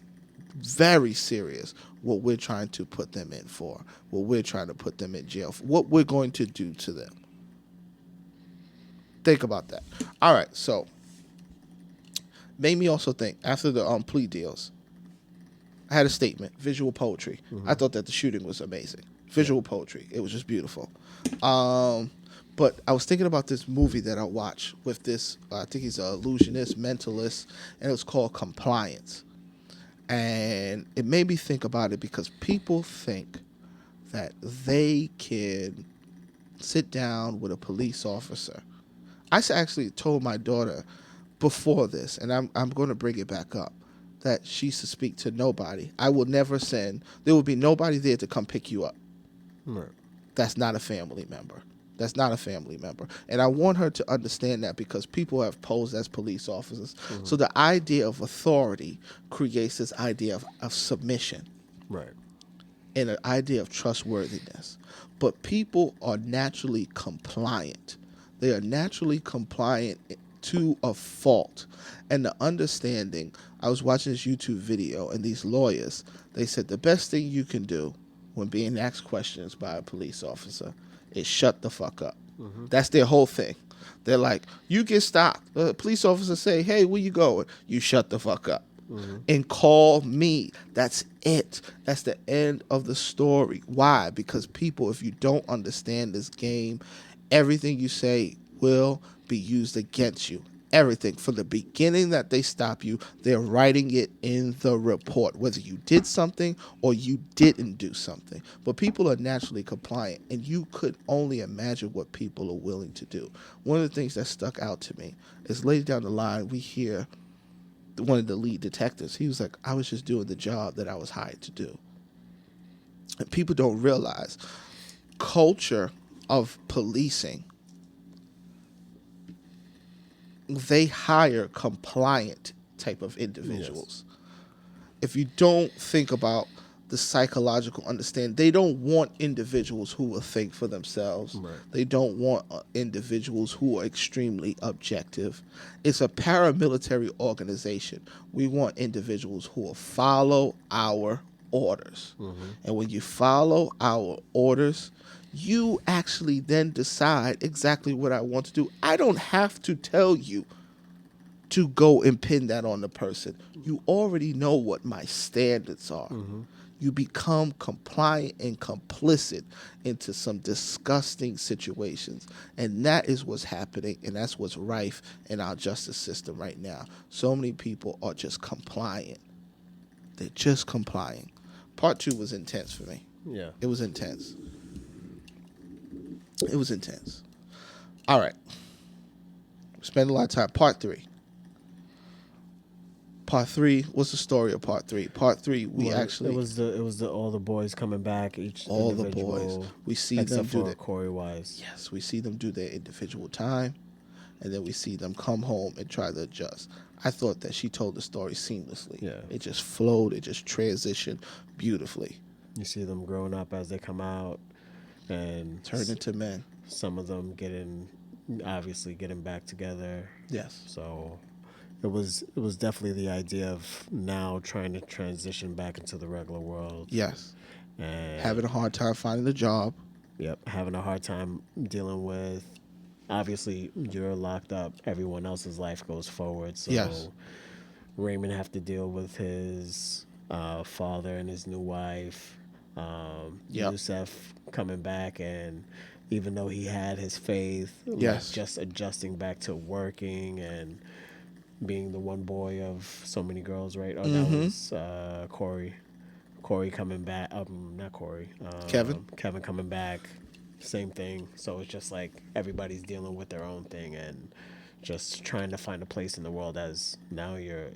very serious what we're trying to put them in for, what we're trying to put them in jail for, what we're going to do to them. Think about that. All right, so Made me also think, after the plea deals, I had a statement, visual poetry. I thought that the shooting was amazing. Visual poetry. It was just beautiful. But I was thinking about this movie that I watched with this, I think he's an illusionist, mentalist, and it was called Compliance. And it made me think about it because people think that they can sit down with a police officer. I actually told my daughter before this, and I'm going to bring it back up, that she should speak to nobody. I will never send. There will be nobody there to come pick you up. Right. That's not a family member. That's not a family member. And I want her to understand that because people have posed as police officers. So the idea of authority creates this idea of submission. Right. And an idea of trustworthiness. But people are naturally compliant. They are naturally compliant to a fault. And the understanding, I was watching this YouTube video, and these lawyers, they said the best thing you can do when being asked questions by a police officer is shut the fuck up. That's their whole thing. They're like, you get stopped. The police officer say, hey, where you going? You shut the fuck up. And call me. That's it. That's the end of the story. Why? Because people, if you don't understand this game, everything you say will be used against you. Everything. From the beginning that they stop you, they're writing it in the report, whether you did something or you didn't do something. But people are naturally compliant, and you could only imagine what people are willing to do. One of the things that stuck out to me is later down the line, we hear one of the lead detectives. He was like, I was just doing the job that I was hired to do. And people don't realize culture of policing, they hire compliant type of individuals. Yes. If you don't think about the psychological understanding, they don't want individuals who will think for themselves. Right. They don't want individuals who are extremely objective. It's a paramilitary organization. We want individuals who will follow our orders. And when you follow our orders, you actually then decide exactly what I want to do. I don't have to tell you to go and pin that on the person. You already know what my standards are. You become compliant and complicit into some disgusting situations. And that is what's happening, and that's what's rife in our justice system right now. So many people are just compliant. They're just complying. Part 2 was intense for me. Yeah. It was intense. It was intense. All right. Spend a lot of time. Part 3. Part 3. What's the story of part 3? Part 3, we actually. It was the all the boys coming back. All the boys. We see them do that. Corey Wise. Yes, we see them do their individual time, and then we see them come home and try to adjust. I thought that she told the story seamlessly. Yeah. It just flowed. It just transitioned beautifully. You see them growing up as they come out and turn into men. Some of them getting back together. Yes. So it was definitely the idea of now trying to transition back into the regular world. Yes. And having a hard time finding a job. Yep. Having a hard time dealing with, obviously you're locked up. Everyone else's life goes forward. So yes. Raymond have to deal with his father and his new wife. Yusef coming back, and even though he had his faith, yes. like just adjusting back to working and being the one boy of so many girls, right? Oh, that was Corey. Corey coming back. Not Corey. Kevin. Kevin coming back. Same thing. So it's just like everybody's dealing with their own thing and just trying to find a place in the world. As now you're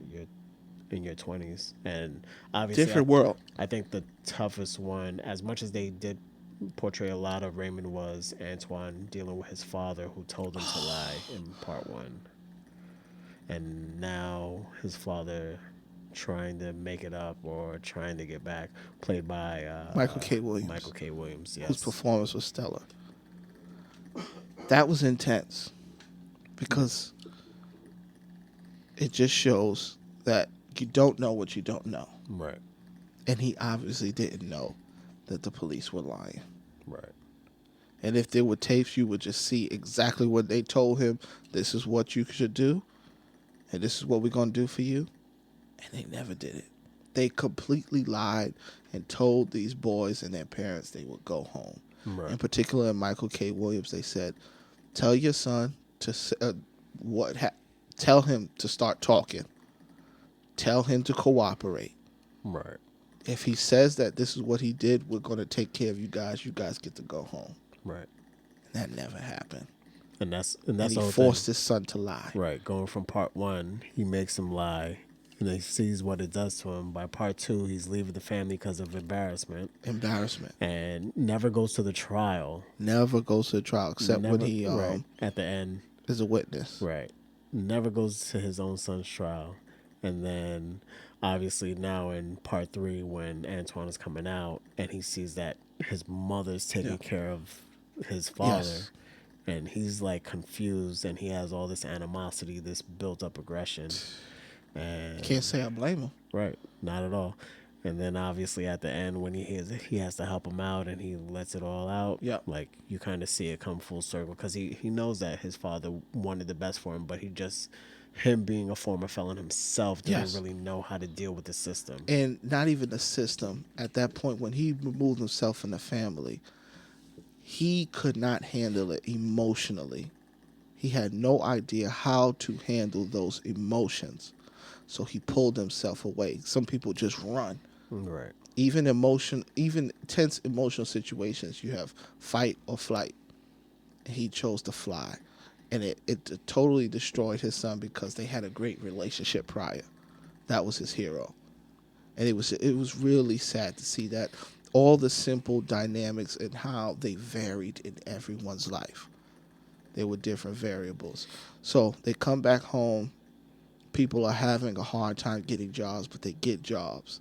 in your 20s, and obviously different world. I think the toughest one, as much as they did portray a lot of Raymond, was Antoine dealing with his father, who told him to lie in part 1, and now his father trying to make it up or trying to get back, played by Michael K. Williams. Michael K. Williams, yes. Whose performance was stellar. That was intense because it just shows that you don't know what you don't know. Right. And he obviously didn't know that the police were lying. Right. And if there were tapes, you would just see exactly what they told him. This is what you should do. and this is what we're going to do for you. And they never did it. They completely lied and told these boys and their parents they would go home. Right. In particular, in Michael K. Williams, they said, tell your son to tell him to start talking. Tell him to cooperate. Right. If he says that this is what he did, we're going to take care of you guys. You guys get to go home. Right. And that never happened. And that's he forced his son to lie. Right. Going from part 1, he makes him lie. And he sees what it does to him. By part 2, he's leaving the family because of embarrassment. And never goes to the trial. Never goes to the trial, except when he at the end is a witness. Right. Never goes to his own son's trial. And then obviously now in part 3, when Antoine is coming out and he sees that his mother's taking care of his father. Yes. And he's like confused, and he has all this animosity, this built up aggression. And can't say I blame him. Right, not at all. And then obviously at the end, when he has to help him out, and he lets it all out. Yeah, like you kind of see it come full circle, because he knows that his father wanted the best for him, but him being a former felon himself didn't really know how to deal with the system. And not even the system. At that point, when he removed himself from the family, he could not handle it emotionally. He had no idea how to handle those emotions. So he pulled himself away. Some people just run. Right. Even tense emotional situations, you have fight or flight. And he chose to fly. And it totally destroyed his son, because they had a great relationship prior. That was his hero. And it was really sad to see that all the simple dynamics and how they varied in everyone's life. There were different variables. So they come back home. People are having a hard time getting jobs, but they get jobs.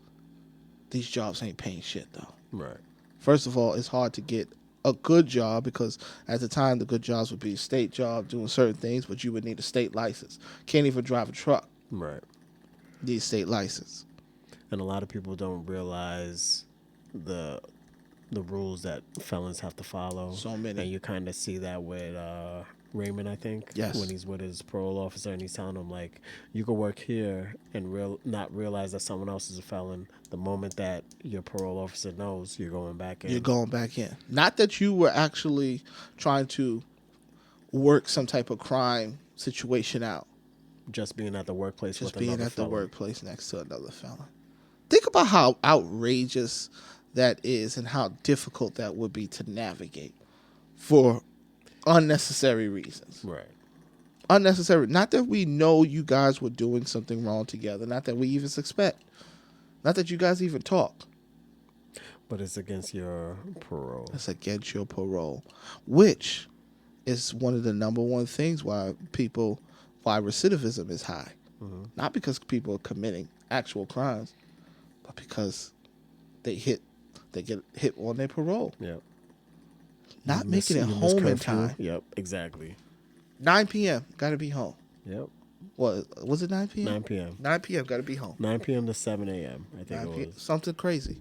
These jobs ain't paying shit, though. Right. First of all, it's hard to get a good job, because at the time the good jobs would be a state job doing certain things, but you would need a state license. Can't even drive a truck. Right. Need a state license. And a lot of people don't realize the rules that felons have to follow. So many. And you kind of see that with Raymond, I think. Yes. When he's with his parole officer, and he's telling him, like, you could work here and not realize that someone else is a felon. The moment that your parole officer knows, you're going back in. You're going back in. Not that you were actually trying to work some type of crime situation out. Just being at the workplace Just with another being at felon. the workplace next to another felon. Think about how outrageous that is, and how difficult that would be to navigate for unnecessary reasons. Right. Unnecessary. Not that we know you guys were doing something wrong together. Not that we even suspect. Not that you guys even talk. But it's against your parole. It's against your parole. Which is one of the number one things why recidivism is high. Mm-hmm. Not because people are committing actual crimes, but because they get hit on their parole. Yep. Not making it home in time. Yep, exactly. 9 p.m. Got to be home. Yep. What was it? 9 p.m. 9 p.m. 9 p.m. Got to be home. 9 p.m. to 7 a.m. I think it was something crazy.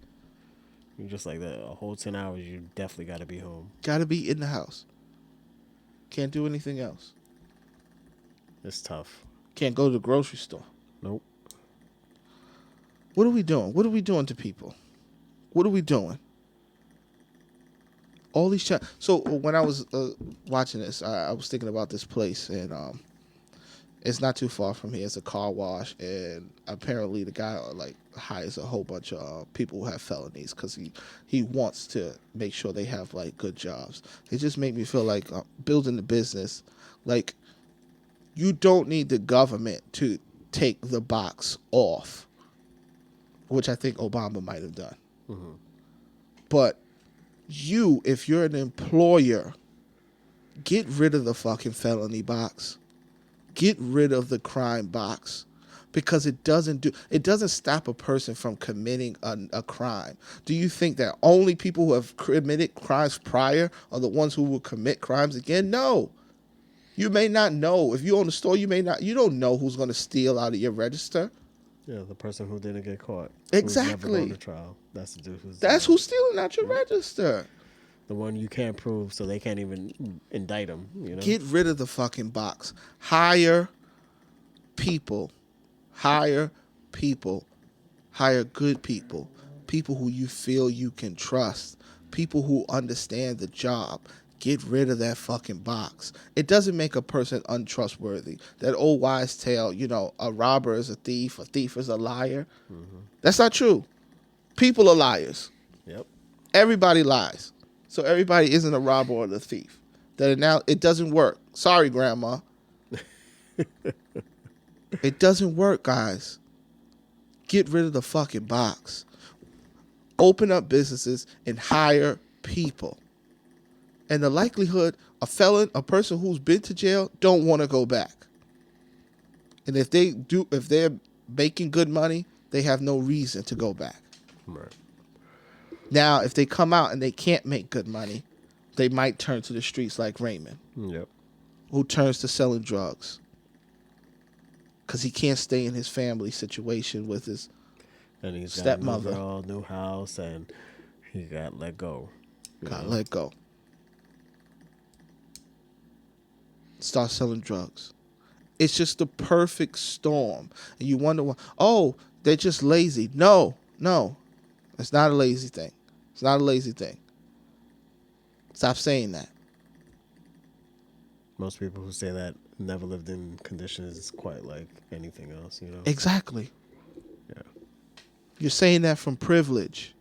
You're just like that. A whole 10 hours. You definitely got to be home. Got to be in the house. Can't do anything else. It's tough. Can't go to the grocery store. Nope. What are we doing? What are we doing to people? What are we doing? All these So when I was watching this, I was thinking about this place, and it's not too far from here. It's a car wash, and apparently the guy hires a whole bunch of people who have felonies, because he wants to make sure they have good jobs. It just made me feel like building the business, you don't need the government to take the box off, which I think Obama might have done. Mm-hmm. But if you're an employer, get rid of the fucking felony box. Get rid of the crime box, because it doesn't stop a person from committing a crime. Do you think that only people who have committed crimes prior are the ones who will commit crimes again? No. You may not know. If you own a store, you don't know who's going to steal out of your register. Yeah, the person who didn't get caught. Exactly. Who's never going to trial. That's the dude who's stealing out your register. The one you can't prove, so they can't even indict him. Get rid of the fucking box. Hire people, hire people, hire good people, people who you feel you can trust, people who understand the job. Get rid of that fucking box. It doesn't make a person untrustworthy. That old wise tale, a robber is a thief is a liar. Mm-hmm. That's not true. People are liars. Yep. Everybody lies. So everybody isn't a robber or a thief. It doesn't work. Sorry, Grandma. It doesn't work, guys. Get rid of the fucking box. Open up businesses and hire people. And the likelihood a person who's been to jail don't want to go back. And if they're making good money, they have no reason to go back. Right. Now, if they come out and they can't make good money, they might turn to the streets like Raymond. Yep. Who turns to selling drugs. Because he can't stay in his family situation with his stepmother. Got a new house, and he got let go. Let go. Start selling drugs. It's just the perfect storm. And you wonder why, they're just lazy. No. It's not a lazy thing. It's not a lazy thing. Stop saying that. Most people who say that never lived in conditions quite like anything else, Exactly. Yeah. You're saying that from privilege.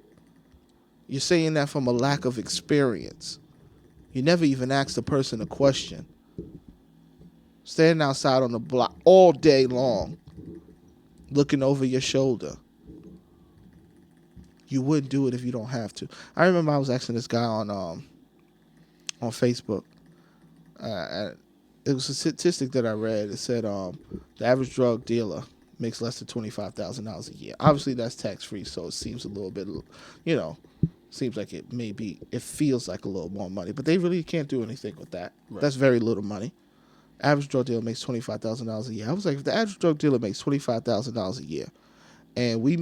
You're saying that from a lack of experience. You never even asked the person a question. Standing outside on the block all day long, looking over your shoulder. You wouldn't do it if you don't have to. I remember I was asking this guy on Facebook. It was a statistic that I read. It said the average drug dealer makes less than $25,000 a year. Obviously, that's tax free, so it seems a little bit, seems like it feels like a little more money, but they really can't do anything with that. Right. That's very little money. Average drug dealer makes $25,000 a year. I was like, if the average drug dealer makes $25,000 a year, and we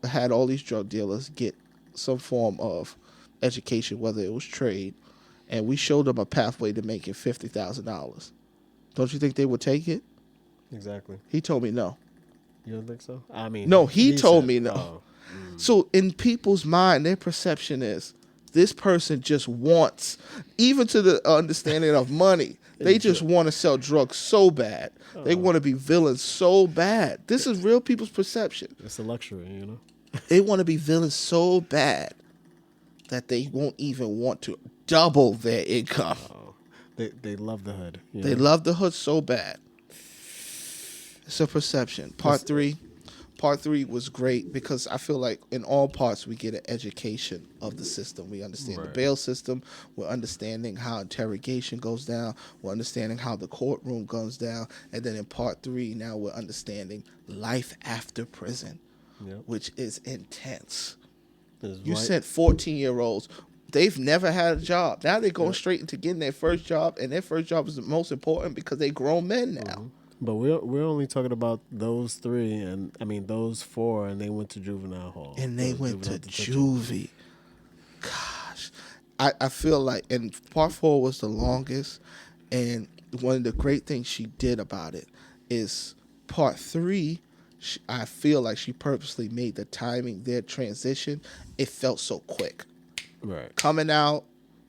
had all these drug dealers get some form of education, whether it was trade, and we showed them a pathway to making $50,000, don't you think they would take it? Exactly. He told me no. You don't think so? I mean, no. He told me no. Oh. So in people's mind, their perception is this person just wants, even to the understanding of money. They just want to sell drugs so bad. They want to be villains so bad. This is real people's perception. It's a luxury, They want to be villains so bad that they won't even want to double their income. They love the hood. They love the hood so bad. It's a perception. Part three was great because I feel like in all parts we get an education of the system. We understand the bail system. We're understanding how interrogation goes down. We're understanding how the courtroom goes down. And then in part 3, now we're understanding life after prison, which is intense. You sent 14-year-olds. They've never had a job. Now they're going straight into getting their first job, and their first job is the most important because they're grown men now. Mm-hmm. But we're only talking about those 3, and I mean those 4, and they went to juvenile hall. And they went to juvie. Gosh, I feel like, and part 4 was the longest, and one of the great things she did about it is part 3. I feel like she purposely made the timing, their transition, it felt so quick. Right. Coming out,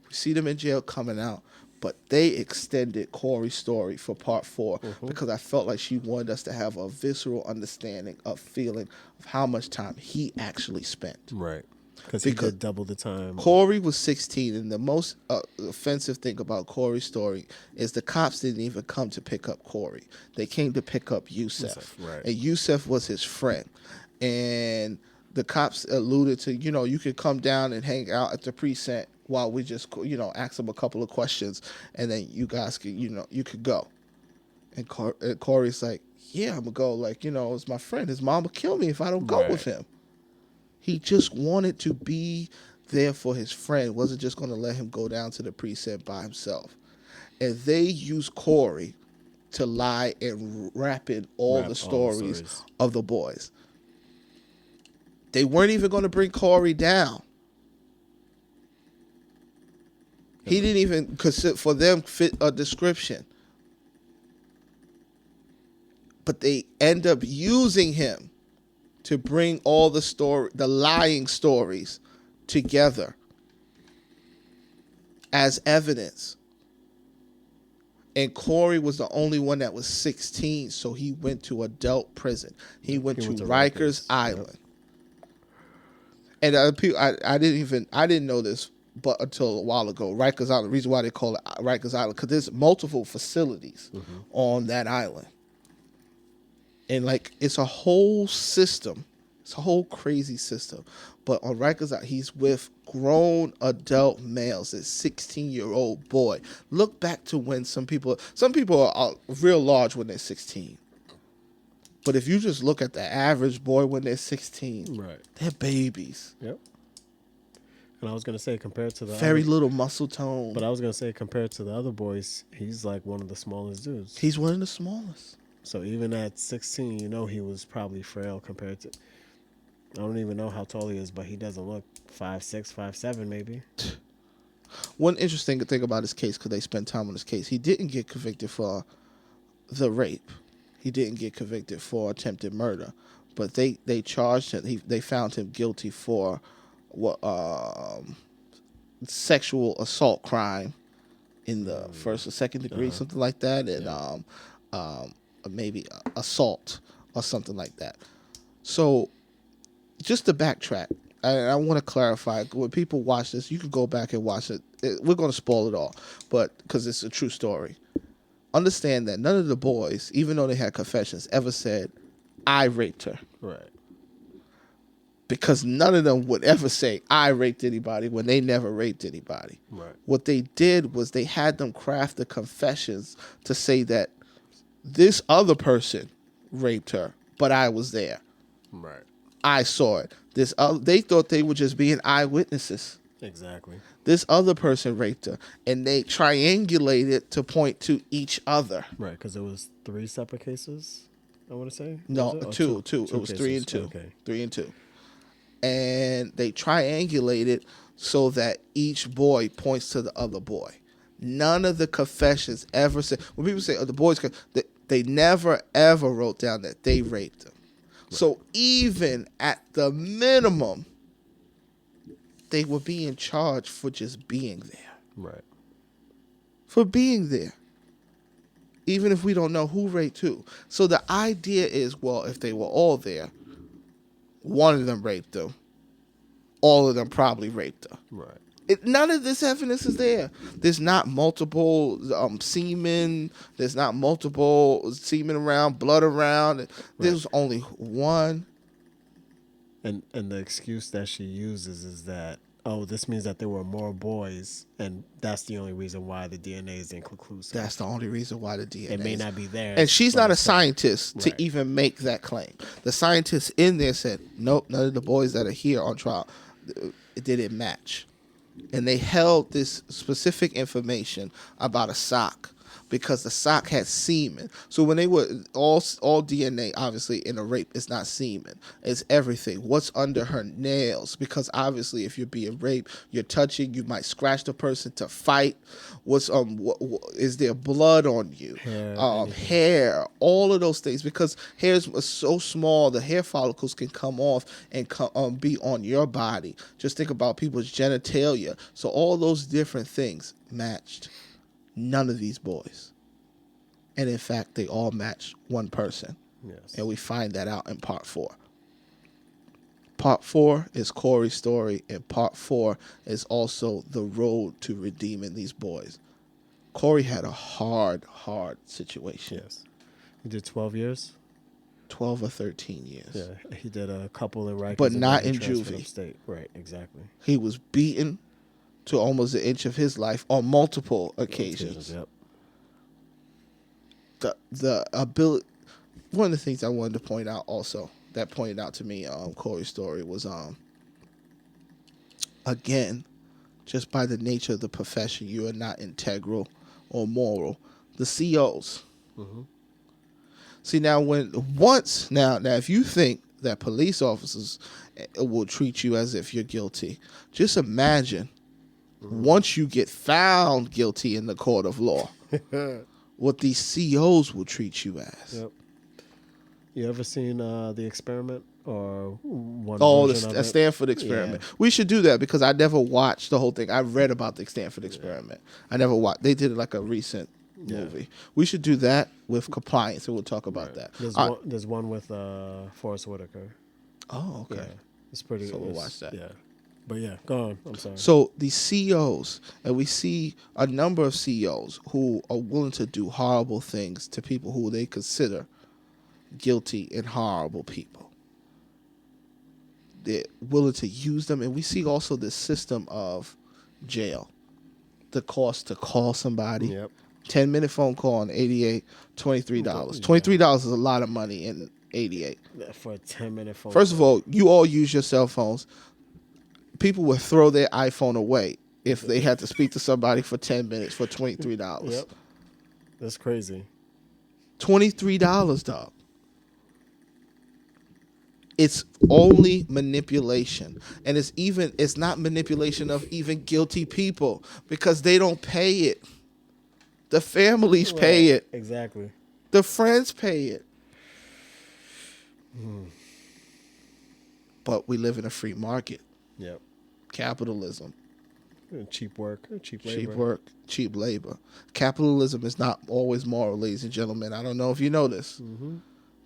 we see them in jail coming out. But they extended Corey's story for part 4 because I felt like she wanted us to have a visceral understanding of feeling of how much time he actually spent. Right. Because he did double the time. Corey was 16, and the most offensive thing about Corey's story is the cops didn't even come to pick up Corey. They came to pick up Yusef. Right. And Yusef was his friend. And the cops alluded to, you could come down and hang out at the precinct while we just, ask them a couple of questions, and then you guys could, you could go. And Corey's like, yeah, I'm going to go. Like, it's my friend. His mom will kill me if I don't go with him. He just wanted to be there for his friend. Wasn't just going to let him go down to the precinct by himself. And they used Corey to lie and wrap in all the stories of the boys. They weren't even going to bring Corey down. He didn't even, for them, fit a description. but they end up using him to bring all the lying stories together as evidence. And Corey was the only one that was 16, so he went to adult prison. He went to Rikers Island. Yep. And people, I didn't know this, but until a while ago, Rikers Island. The reason why they call it Rikers Island because there's multiple facilities on that island, and like it's a whole system. It's a whole crazy system. But on Rikers Island, he's with grown adult males. A 16-year-old boy. Look back to when some people are real large when they're 16. But if you just look at the average boy when they're 16, right, they're babies. Yep. And I was gonna say compared to the very little muscle tone. But I was gonna say compared to the other boys, he's like one of the smallest dudes. He's one of the smallest. So even at 16, he was probably frail compared to. I don't even know how tall he is, but he doesn't look 5'6", 5'7", maybe. One interesting thing about his case, because they spent time on his case, he didn't get convicted for the rape. He didn't get convicted for attempted murder, but they charged him. They found him guilty for what sexual assault crime in the first or second degree, something like that, and maybe assault or something like that. So. Just to backtrack, I want to clarify, when people watch this, you can go back and watch it. We're going to spoil it all, but because it's a true story. Understand that none of the boys, even though they had confessions, ever said, I raped her. Right. Because none of them would ever say, I raped anybody when they never raped anybody. Right. What they did was they had them craft the confessions to say that this other person raped her, but I was there. Right. I saw it. They thought they were just being eyewitnesses. Exactly. This other person raped her, and they triangulated to point to each other. Right, because it was 3 separate cases, I want to say? No, two. It was cases. 3 and 2. Okay. 3 and 2. And they triangulated so that each boy points to the other boy. None of the confessions ever said, when people say, the boys, they never, ever wrote down that they raped them. So even at the minimum, they were being charged for just being there. Right. For being there. Even if we don't know who raped who. So the idea is, well, if they were all there, one of them raped them. All of them probably raped her. Right. None of this evidence is there. There's not multiple semen. There's not multiple semen around, blood around. Right. There's only one. And the excuse that she uses is that, this means that there were more boys, and that's the only reason why the DNA is inconclusive. That's the only reason why the DNA. It may not be there. And she's not a scientist to even make that claim. The scientist in there said, nope, none of the boys that are here on trial, it didn't match. And they held this specific information about a sock because the sock had semen. So when they were all DNA, obviously in a rape, it's not semen. It's everything. What's under her nails? Because obviously, if you're being raped, you're touching. You might scratch the person to fight. What's is there blood on you? Hair. All of those things. Because hair is so small, the hair follicles can come off and be on your body. Just think about people's genitalia. So all those different things matched. None of these boys. And in fact, they all matched one person. Yes. And we find that out in part 4. Part 4 is Corey's story, and part 4 is also the road to redeeming these boys. Corey had a hard situation. Yes. He did 12 years? 12 or 13 years. Yeah, he did a couple in Rikers. But not in juvie. Upstate. Right, exactly. He was beaten to almost an inch of his life on multiple occasions. Yep. The ability. One of the things I wanted to point out also that pointed out to me, Corey's story was again, just by the nature of the profession, you are not integral or moral. The COs. Mm-hmm. See now, now if you think that police officers will treat you as if you're guilty, just imagine. Once you get found guilty in the court of law, what these COs will treat you as. Yep. You ever seen The Experiment or one Oh, version of the it? Stanford Yeah. experiment. We should do that because I never watched the whole thing. I read about the Stanford experiment. I never watched. They did like a recent Yeah. movie. We should do that with compliance, and we'll talk about Right. that. There's All right. one. There's one with Forrest Whitaker. Oh, okay. Yeah. It's pretty. So we'll watch that. Yeah. But yeah, go on. I'm sorry. So these CEOs, and we see a number of CEOs who are willing to do horrible things to people who they consider guilty and horrible people. They're willing to use them, and we see also this system of jail. The cost to call somebody, Yep. 10-minute phone call on 88, $23. Yeah. $23 is a lot of money in 88. For a 10-minute phone First of call. all, you all use your cell phones. People would throw their iPhone away if they had to speak to somebody for 10 minutes for $23. Yep. That's crazy. $23, dog. It's only manipulation. And it's not manipulation of even guilty people because they don't pay it. The families pay it. Exactly. The friends pay it. But we live in a free market. Yep. Capitalism. Cheap work, cheap labor. Cheap work, cheap labor. Capitalism is not always moral, ladies and gentlemen. I don't know if you know this,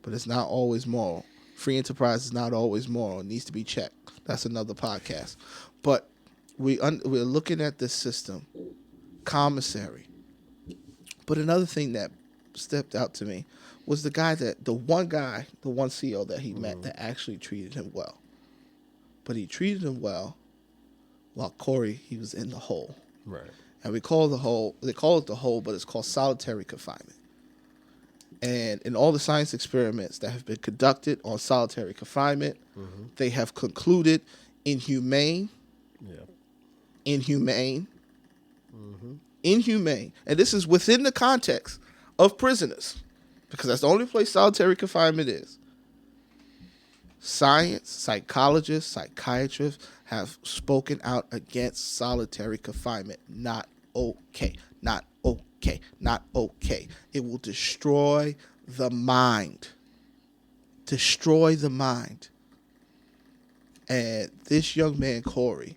but it's not always moral. Free enterprise is not always moral. It needs to be checked. That's another podcast. But we're looking at this system, commissary. But another thing that stepped out to me was the one CEO that he met that actually treated him well. But he treated him well while Corey, he was in the hole. Right. And they call it the hole, but it's called solitary confinement. And in all the science experiments that have been conducted on solitary confinement, they have concluded inhumane, inhumane, and this is within the context of prisoners, because that's the only place solitary confinement is. Science, psychologists, psychiatrists have spoken out against solitary confinement. Not okay. Not okay. Not okay. It will destroy the mind. Destroy the mind. And this young man, Corey,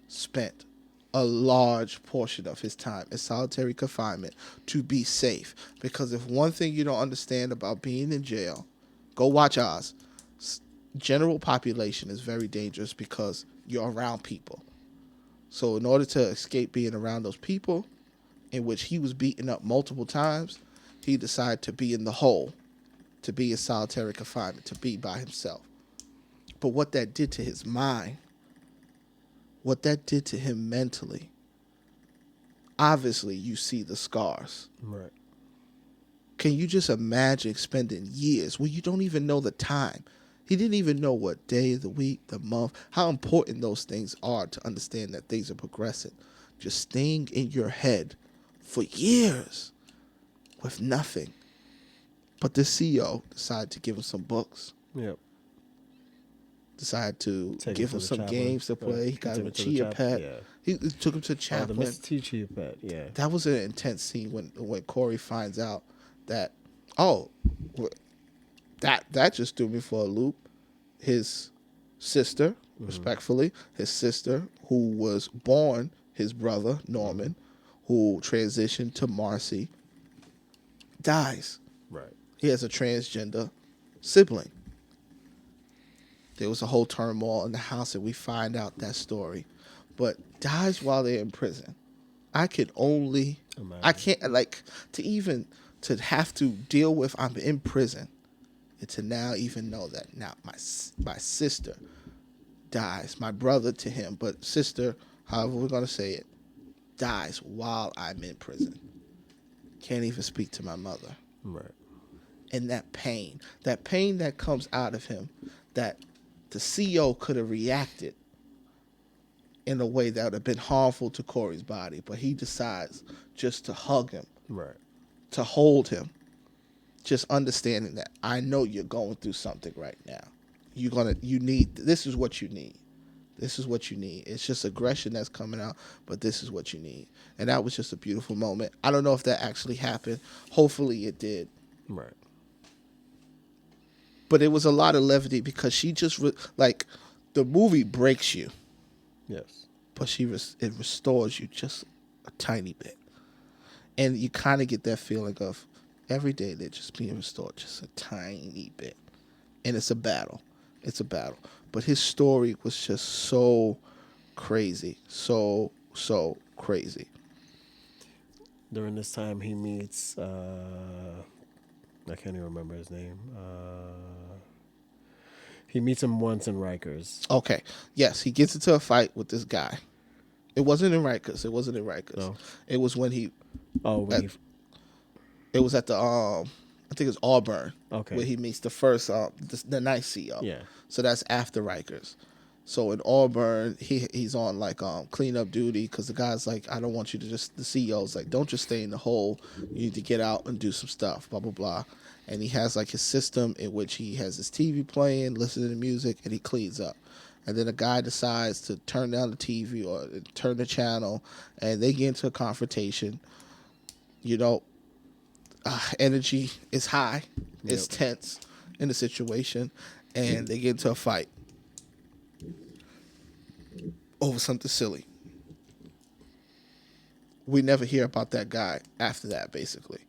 spent a large portion of his time in solitary confinement to be safe. Because if one thing you don't understand about being in jail, go watch Oz. General population is very dangerous because you're around people. So in order to escape being around those people, in which he was beaten up multiple times, he decided to be in the hole, to be in solitary confinement, to be by himself. But what that did to his mind, what that did to him mentally, obviously you see the scars. Right. Can you just imagine spending years where you don't even know the time? He didn't even know what day of the week, the month, how important those things are to understand that things are progressing. Just staying in your head for years with nothing. But the CEO decided to give him some books. Yep. Decided to give him some games to play. He got him a Chia Pet. Yeah. He took him to Chaplin. The Mr. T Chia Pet, yeah. That was an intense scene when Corey finds out that, that just threw me for a loop. His sister, respectfully, his sister, who was born his brother, Norman, who transitioned to Marcy, dies. Right. He has a transgender sibling. There was a whole turmoil in the house, and we find out that story. But dies while they're in prison. I can't, to have to deal with, I'm in prison, and to now even know that now my sister dies, my brother to him, but sister, however we're going to say it, dies while I'm in prison. Can't even speak to my mother. Right. And that pain that comes out of him, that the CEO could have reacted in a way that would have been harmful to Corey's body, but he decides just to hug him, right, to hold him, just understanding that I know you're going through something right now. This is what you need. This is what you need. It's just aggression that's coming out, but this is what you need. And that was just a beautiful moment. I don't know if that actually happened. Hopefully it did. Right. but it was a lot of levity because she just like the movie breaks you. Yes. But it restores you just a tiny bit. And you kind of get that feeling of every day they're just being restored just a tiny bit. And it's a battle. It's a battle. But his story was just so crazy. So crazy. During this time, he meets, I can't even remember his name. He meets him once in Rikers. Okay. Yes, he gets into a fight with this guy. It wasn't in Rikers. It wasn't in Rikers. No. It was when he. Oh, when it was at the I think it's Auburn. Okay. Where he meets the first the nice CEO. Yeah. So that's after Rikers. So in Auburn, he's on like cleanup duty because the guy's like, I don't want you to just. The CEO's like, don't just stay in the hole. You need to get out and do some stuff. Blah blah blah. And he has like his system in which he has his TV playing, listening to music, and he cleans up. And then a guy decides to turn down the TV or turn the channel, and they get into a confrontation. You know, energy is high, it's tense in the situation, and they get into a fight over something silly. We never hear about that guy after that, basically.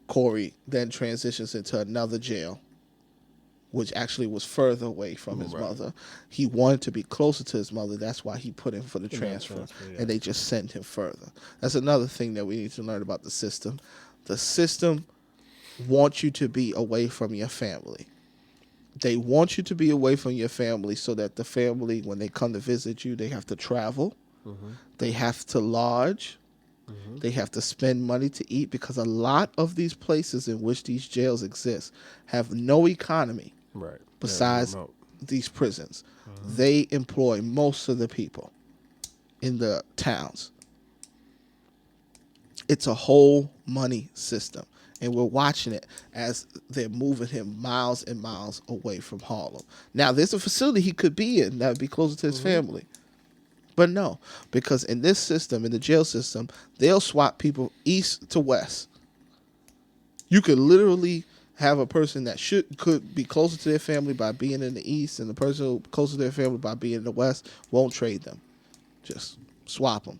Corey then transitions into another jail, which actually was further away from his mother. He wanted to be closer to his mother. That's why he put in for the transfer. And they just sent him further. That's another thing that we need to learn about the system. The system wants you to be away from your family. They want you to be away from your family so that the family, when they come to visit you, they have to travel. Mm-hmm. They have to lodge. Mm-hmm. They have to spend money to eat because a lot of these places in which these jails exist have no economy. Right. Besides these prisons. Mm-hmm. They employ most of the people in the towns. It's a whole money system. And we're watching it as they're moving him miles and miles away from Harlem. Now, there's a facility he could be in that would be closer to his family. But no, because in this system, in the jail system, they'll swap people east to west. You could literally have a person that could be closer to their family by being in the east, and the person closer to their family by being in the west won't trade them. Just swap them.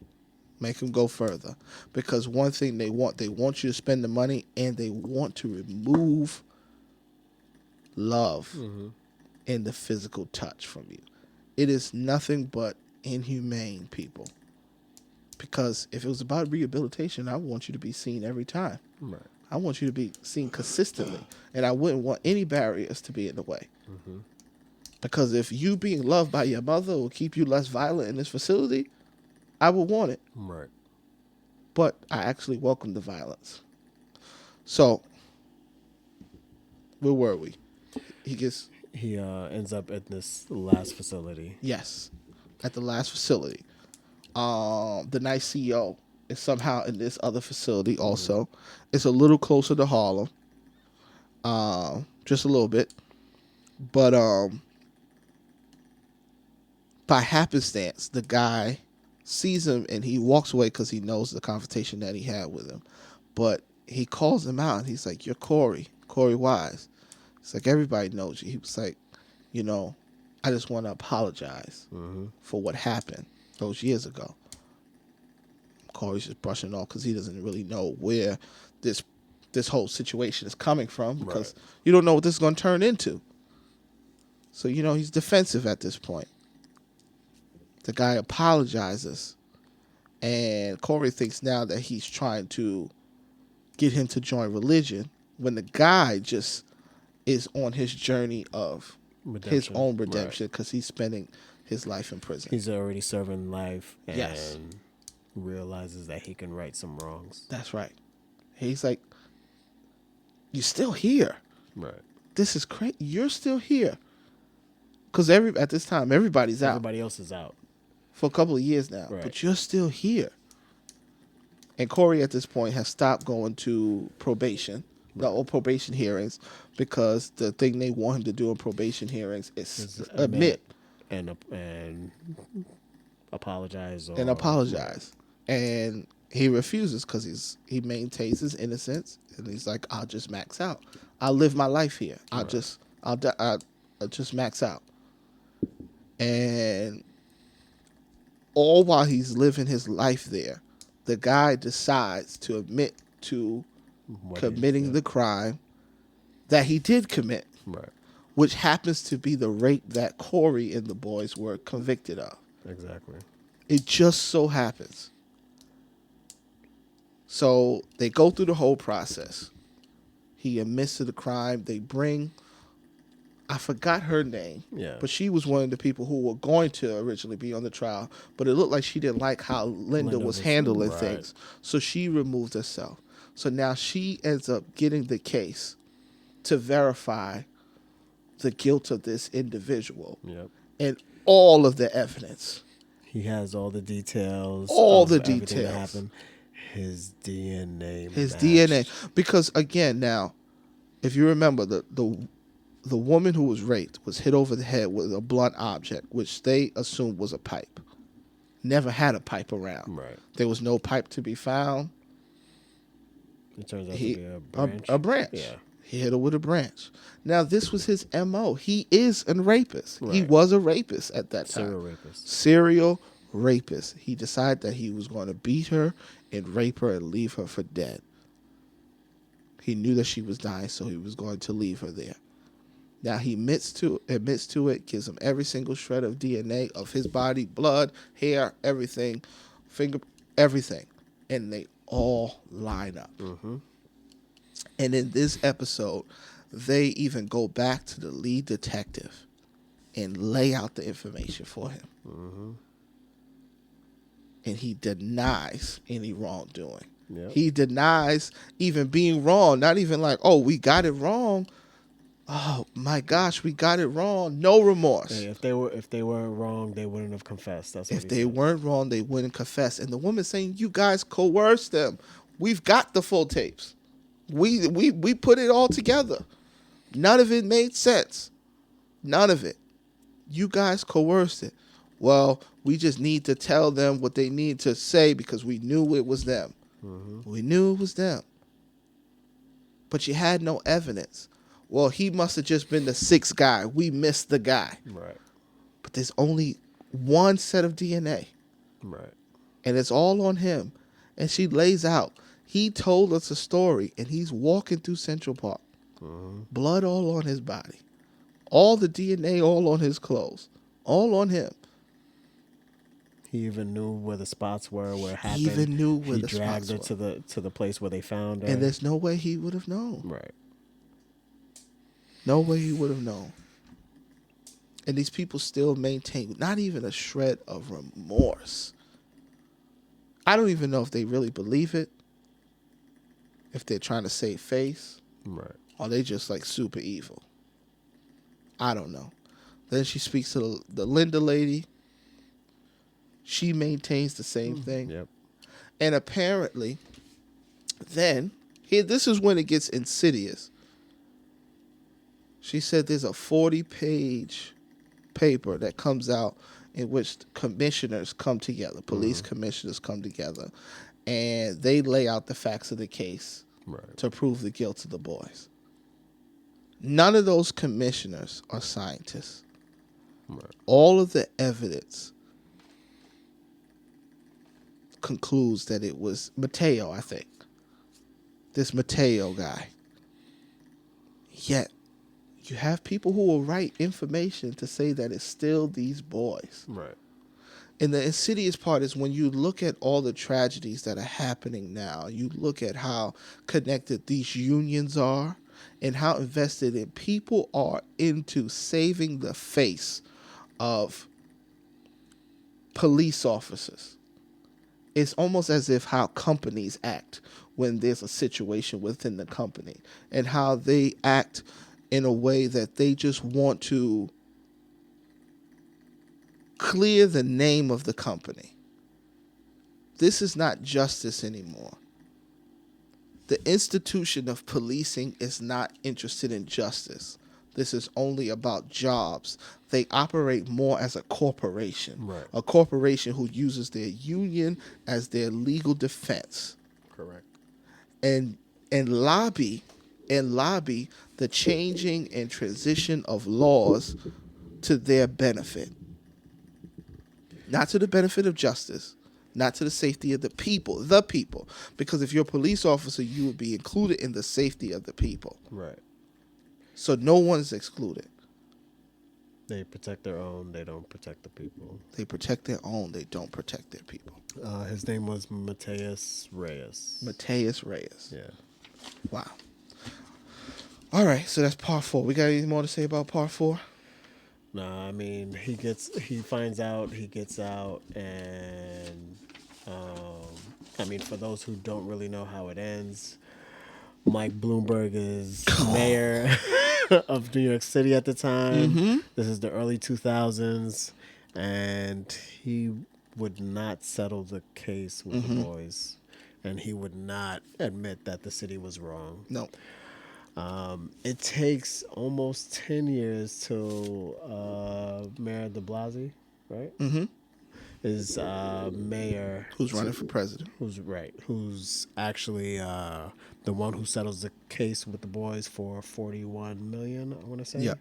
Make them go further. Because one thing they want you to spend the money, and they want to remove love and the physical touch from you. It is nothing but inhumane, people. Because if it was about rehabilitation, I want you to be seen every time. Right. I want you to be seen consistently, and I wouldn't want any barriers to be in the way. Mm-hmm. Because if you being loved by your mother will keep you less violent in this facility, I would want it. Right. But I actually welcome the violence. So, where were we? He ends up at this last facility. Yes, at the last facility. The nice CEO is somehow in this other facility also. It's a little closer to Harlem. Just a little bit. But by happenstance, the guy sees him and he walks away because he knows the confrontation that he had with him. But he calls him out and he's like, "You're Corey Wise." It's like, everybody knows you. He was like, I just want to apologize for what happened those years ago. Corey's just brushing off because he doesn't really know where this whole situation is coming from, because you don't know what this is going to turn into. So, he's defensive at this point. The guy apologizes, and Corey thinks now that he's trying to get him to join religion, when the guy just is on his journey of his own redemption, because he's spending his life in prison. He's already serving life and realizes that he can right some wrongs. That's right. He's like, "You're still here. Right. This is crazy. You're still here." Because at this time, everybody's out. Everybody else is out. For a couple of years now. Right. But you're still here. And Corey at this point has stopped going to probation. Or probation hearings, because the thing they want him to do in probation hearings is admit and apologize. And he refuses because he maintains his innocence, and he's like, "I'll just max out. I'll live my life here. Right. I'll just max out. And all while he's living his life there, the guy decides to admit to committing the crime that he did commit, right, which happens to be the rape that Corey and the boys were convicted of. exactly. It just so happens. So they go through the whole process. He admits to the crime. They bring, I forgot her name, Yeah, but she was one of the people who were going to originally be on the trial, but it looked like she didn't like how Linda was handling right. things. So she removed herself. So now she ends up getting the case to verify the guilt of this individual. Yep. And all of the evidence. He has all the details All of the everything that details. happened. His DNA His matched. DNA. Because again, now, if you remember, the woman who was raped was hit over the head with a blunt object, which they assumed was a pipe. Never had a pipe around. Right. There was no pipe to be found. It turns out to be a branch. A branch. Yeah. He hit her with a branch. Now, this was his MO. He is a rapist. Right. He was a rapist at that time. Serial rapist. Serial rapist. He decided that he was going to beat her and rape her and leave her for dead. He knew that she was dying, so he was going to leave her there. Now he admits to it, gives him every single shred of DNA of his body, blood, hair, everything, everything, and they all line up. Mm-hmm. And in this episode, they even go back to the lead detective and lay out the information for him. Mm-hmm. And he denies any wrongdoing. Yep. He denies even being wrong. Not even like, oh, we got it wrong. Oh my gosh, we got it wrong. No remorse. Hey, if they were wrong, they wouldn't have confessed. That's what if they weren't wrong, they wouldn't confess. And the woman saying, "You guys coerced them. We've got the full tapes. We put it all together. None of it made sense. None of it. You guys coerced it. Well, we just need to tell them what they need to say because we knew it was them. Mm-hmm. We knew it was them. But you had no evidence. Well, he must have just been the sixth guy. We missed the guy. Right. But there's only one set of DNA. Right. And it's all on him. And she lays out. He told us a story, and he's walking through Central Park. Mm-hmm. Blood all on his body. All the DNA all on his clothes. All on him. He even knew where the spots were, where it happened. He even knew where he the dragged spots her were. to the place where they found her. And there's no way he would have known. Right. No way he would have known. And these people still maintain not even a shred of remorse. I don't even know if they really believe it. If they're trying to save face. Right. Or they just like super evil. I don't know. Then she speaks to the Linda lady. She maintains the same thing. Yep. And apparently, then, here, this is when it gets insidious. She said there's a 40-page paper that comes out in which commissioners come together, police commissioners come together, and they lay out the facts of the case to prove the guilt of the boys. None of those commissioners are scientists. Right. All of the evidence concludes that it was Mateo, I think. This Mateo guy. Yet, you have people who will write information to say that it's still these boys. Right. And the insidious part is when you look at all the tragedies that are happening now, you look at how connected these unions are and how invested in people are into saving the face of police officers. It's almost as if how companies act when there's a situation within the company and how they act in a way that they just want to clear the name of the company. This is not justice anymore. The institution of policing is not interested in justice. This is only about jobs. They operate more as a corporation. Right. A corporation who uses their union as their legal defense. Correct. And lobby and lobby the changing and transition of laws to their benefit. Not to the benefit of justice, not to the safety of the people. Because if you're a police officer, you would be included in the safety of the people. Right. So no one's excluded. They protect their own. They don't protect the people. They protect their own. They don't protect their people. His name was Mateus Reyes. Mateus Reyes. Yeah. Wow. All right, so that's part 4. We got anything more to say about part 4? Nah, I mean, he finds out, he gets out, and I mean, for those who don't really know how it ends, Mike Bloomberg is mayor of New York City at the time. Mm-hmm. This is the early 2000s, and he would not settle the case with the boys, and he would not admit that the city was wrong. No. It takes almost 10 years till Mayor de Blasio, right? Mm-hmm. Is mayor who's running for president. Who's actually the one who settles the case with the boys for $41 million, I want to say. Yeah.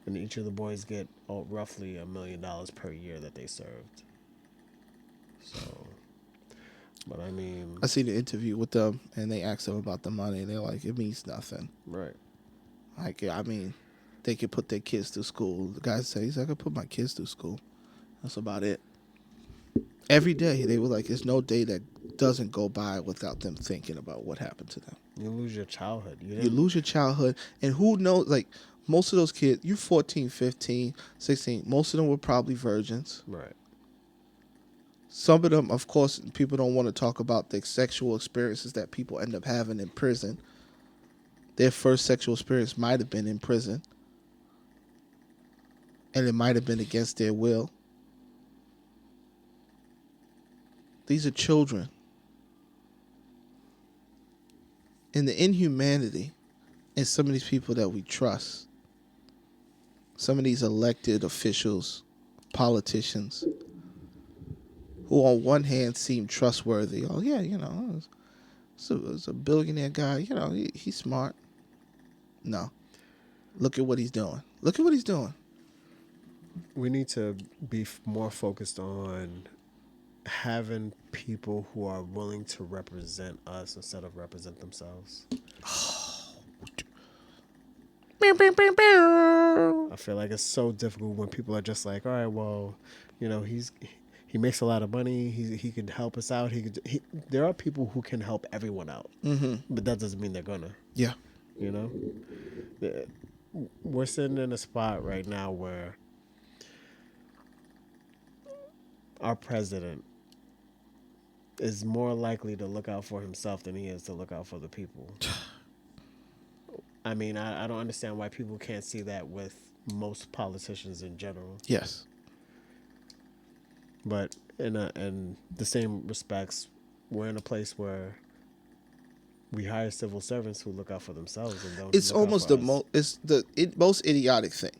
And each of the boys get roughly $1 million per year that they served. So, but I mean, I see the interview with them, and they asked them about the money, and they're like, it means nothing. Right. Like, I mean, they could put their kids through school. The guy said, he's like, I could put my kids through school. That's about it. Every day, they were like, there's no day that doesn't go by without them thinking about what happened to them. You lose your childhood. You lose your childhood, and who knows, like, most of those kids, you're 14, 15, 16, most of them were probably virgins. Right. Some of them, of course, people don't want to talk about the sexual experiences that people end up having in prison. Their first sexual experience might have been in prison. And it might have been against their will. These are children. And the inhumanity in some of these people that we trust, some of these elected officials, politicians, who on one hand seem trustworthy. Oh, yeah, you know, it's a billionaire guy. You know, he's smart. No. Look at what he's doing. Look at what he's doing. We need to be more focused on having people who are willing to represent us instead of represent themselves. I feel like it's so difficult when people are just like, all right, well, you know, he makes a lot of money. He could help us out. There are people who can help everyone out, but that doesn't mean they're gonna. Yeah. You know, we're sitting in a spot right now where our president is more likely to look out for himself than he is to look out for the people. I mean, I don't understand why people can't see that with most politicians in general. Yes. But in the same respects, we're in a place where we hire civil servants who look out for themselves and don't. It's almost the most idiotic thing.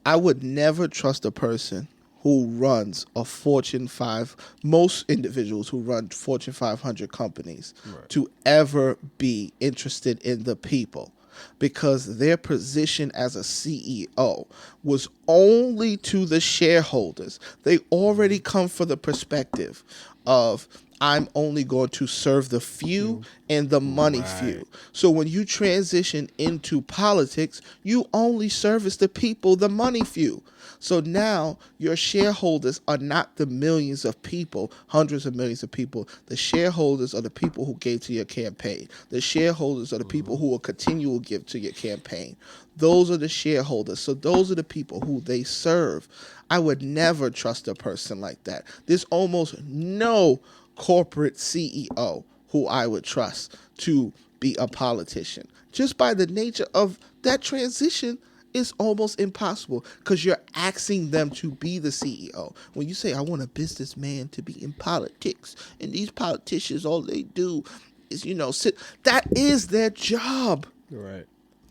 I would never trust a person who runs a Fortune 5. Most individuals who run Fortune 500 companies to ever be interested in the people. Because their position as a CEO was only to the shareholders. They already come for the perspective of, I'm only going to serve the few and the money few. So when you transition into politics, you only service the people, the money few. So now your shareholders are not the millions of people, hundreds of millions of people. The shareholders are the people who gave to your campaign. The shareholders are the people who will continue to give to your campaign. Those are the shareholders. So those are the people who they serve. I would never trust a person like that. There's almost no corporate CEO who I would trust to be a politician. Just by the nature of that transition, it's almost impossible because you're asking them to be the CEO. When you say, I want a businessman to be in politics, and these politicians, all they do is, you know, sit. That is their job. Right.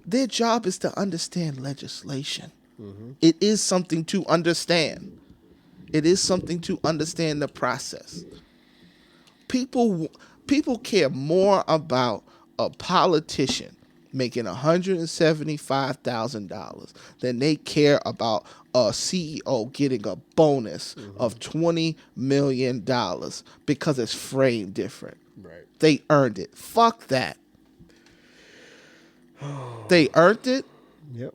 Their job is to understand legislation. It is something to understand. It is something to understand the process. People care more about a politician making $175,000 than they care about a CEO getting a bonus of $20 million because it's framed different. Right. They earned it. Fuck that. They earned it? Yep.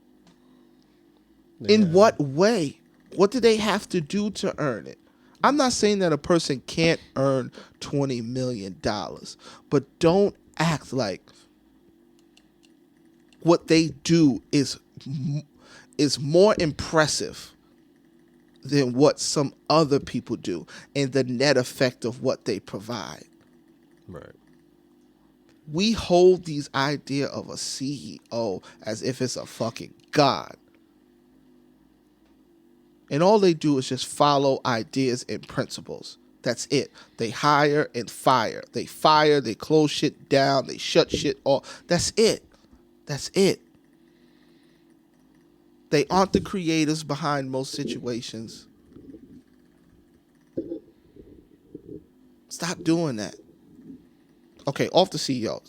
In what way? What do they have to do to earn it? I'm not saying that a person can't earn $20 million, but don't act like what they do is more impressive than what some other people do and the net effect of what they provide. Right. We hold these idea of a CEO as if it's a fucking god. And all they do is just follow ideas and principles. That's it. They hire and fire. They fire, they close shit down, they shut shit off. That's it. That's it. They aren't the creators behind most situations. Stop doing that. Okay, off the CEO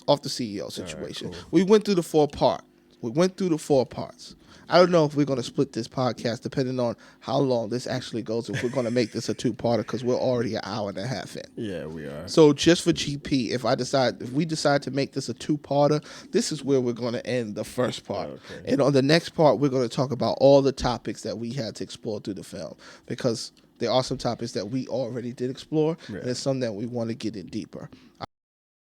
situation. Right, cool. We went through the four parts. I don't know if we're going to split this podcast depending on how long this actually goes, if we're going to make this a two-parter, because we're already an hour and a half in. Yeah, we are. So just for GP, if we decide to make this a two-parter, this is where we're going to end the first part. Okay. And on the next part, we're going to talk about all the topics that we had to explore through the film, because there are some topics that we already did explore, and there's some that we want to get in deeper.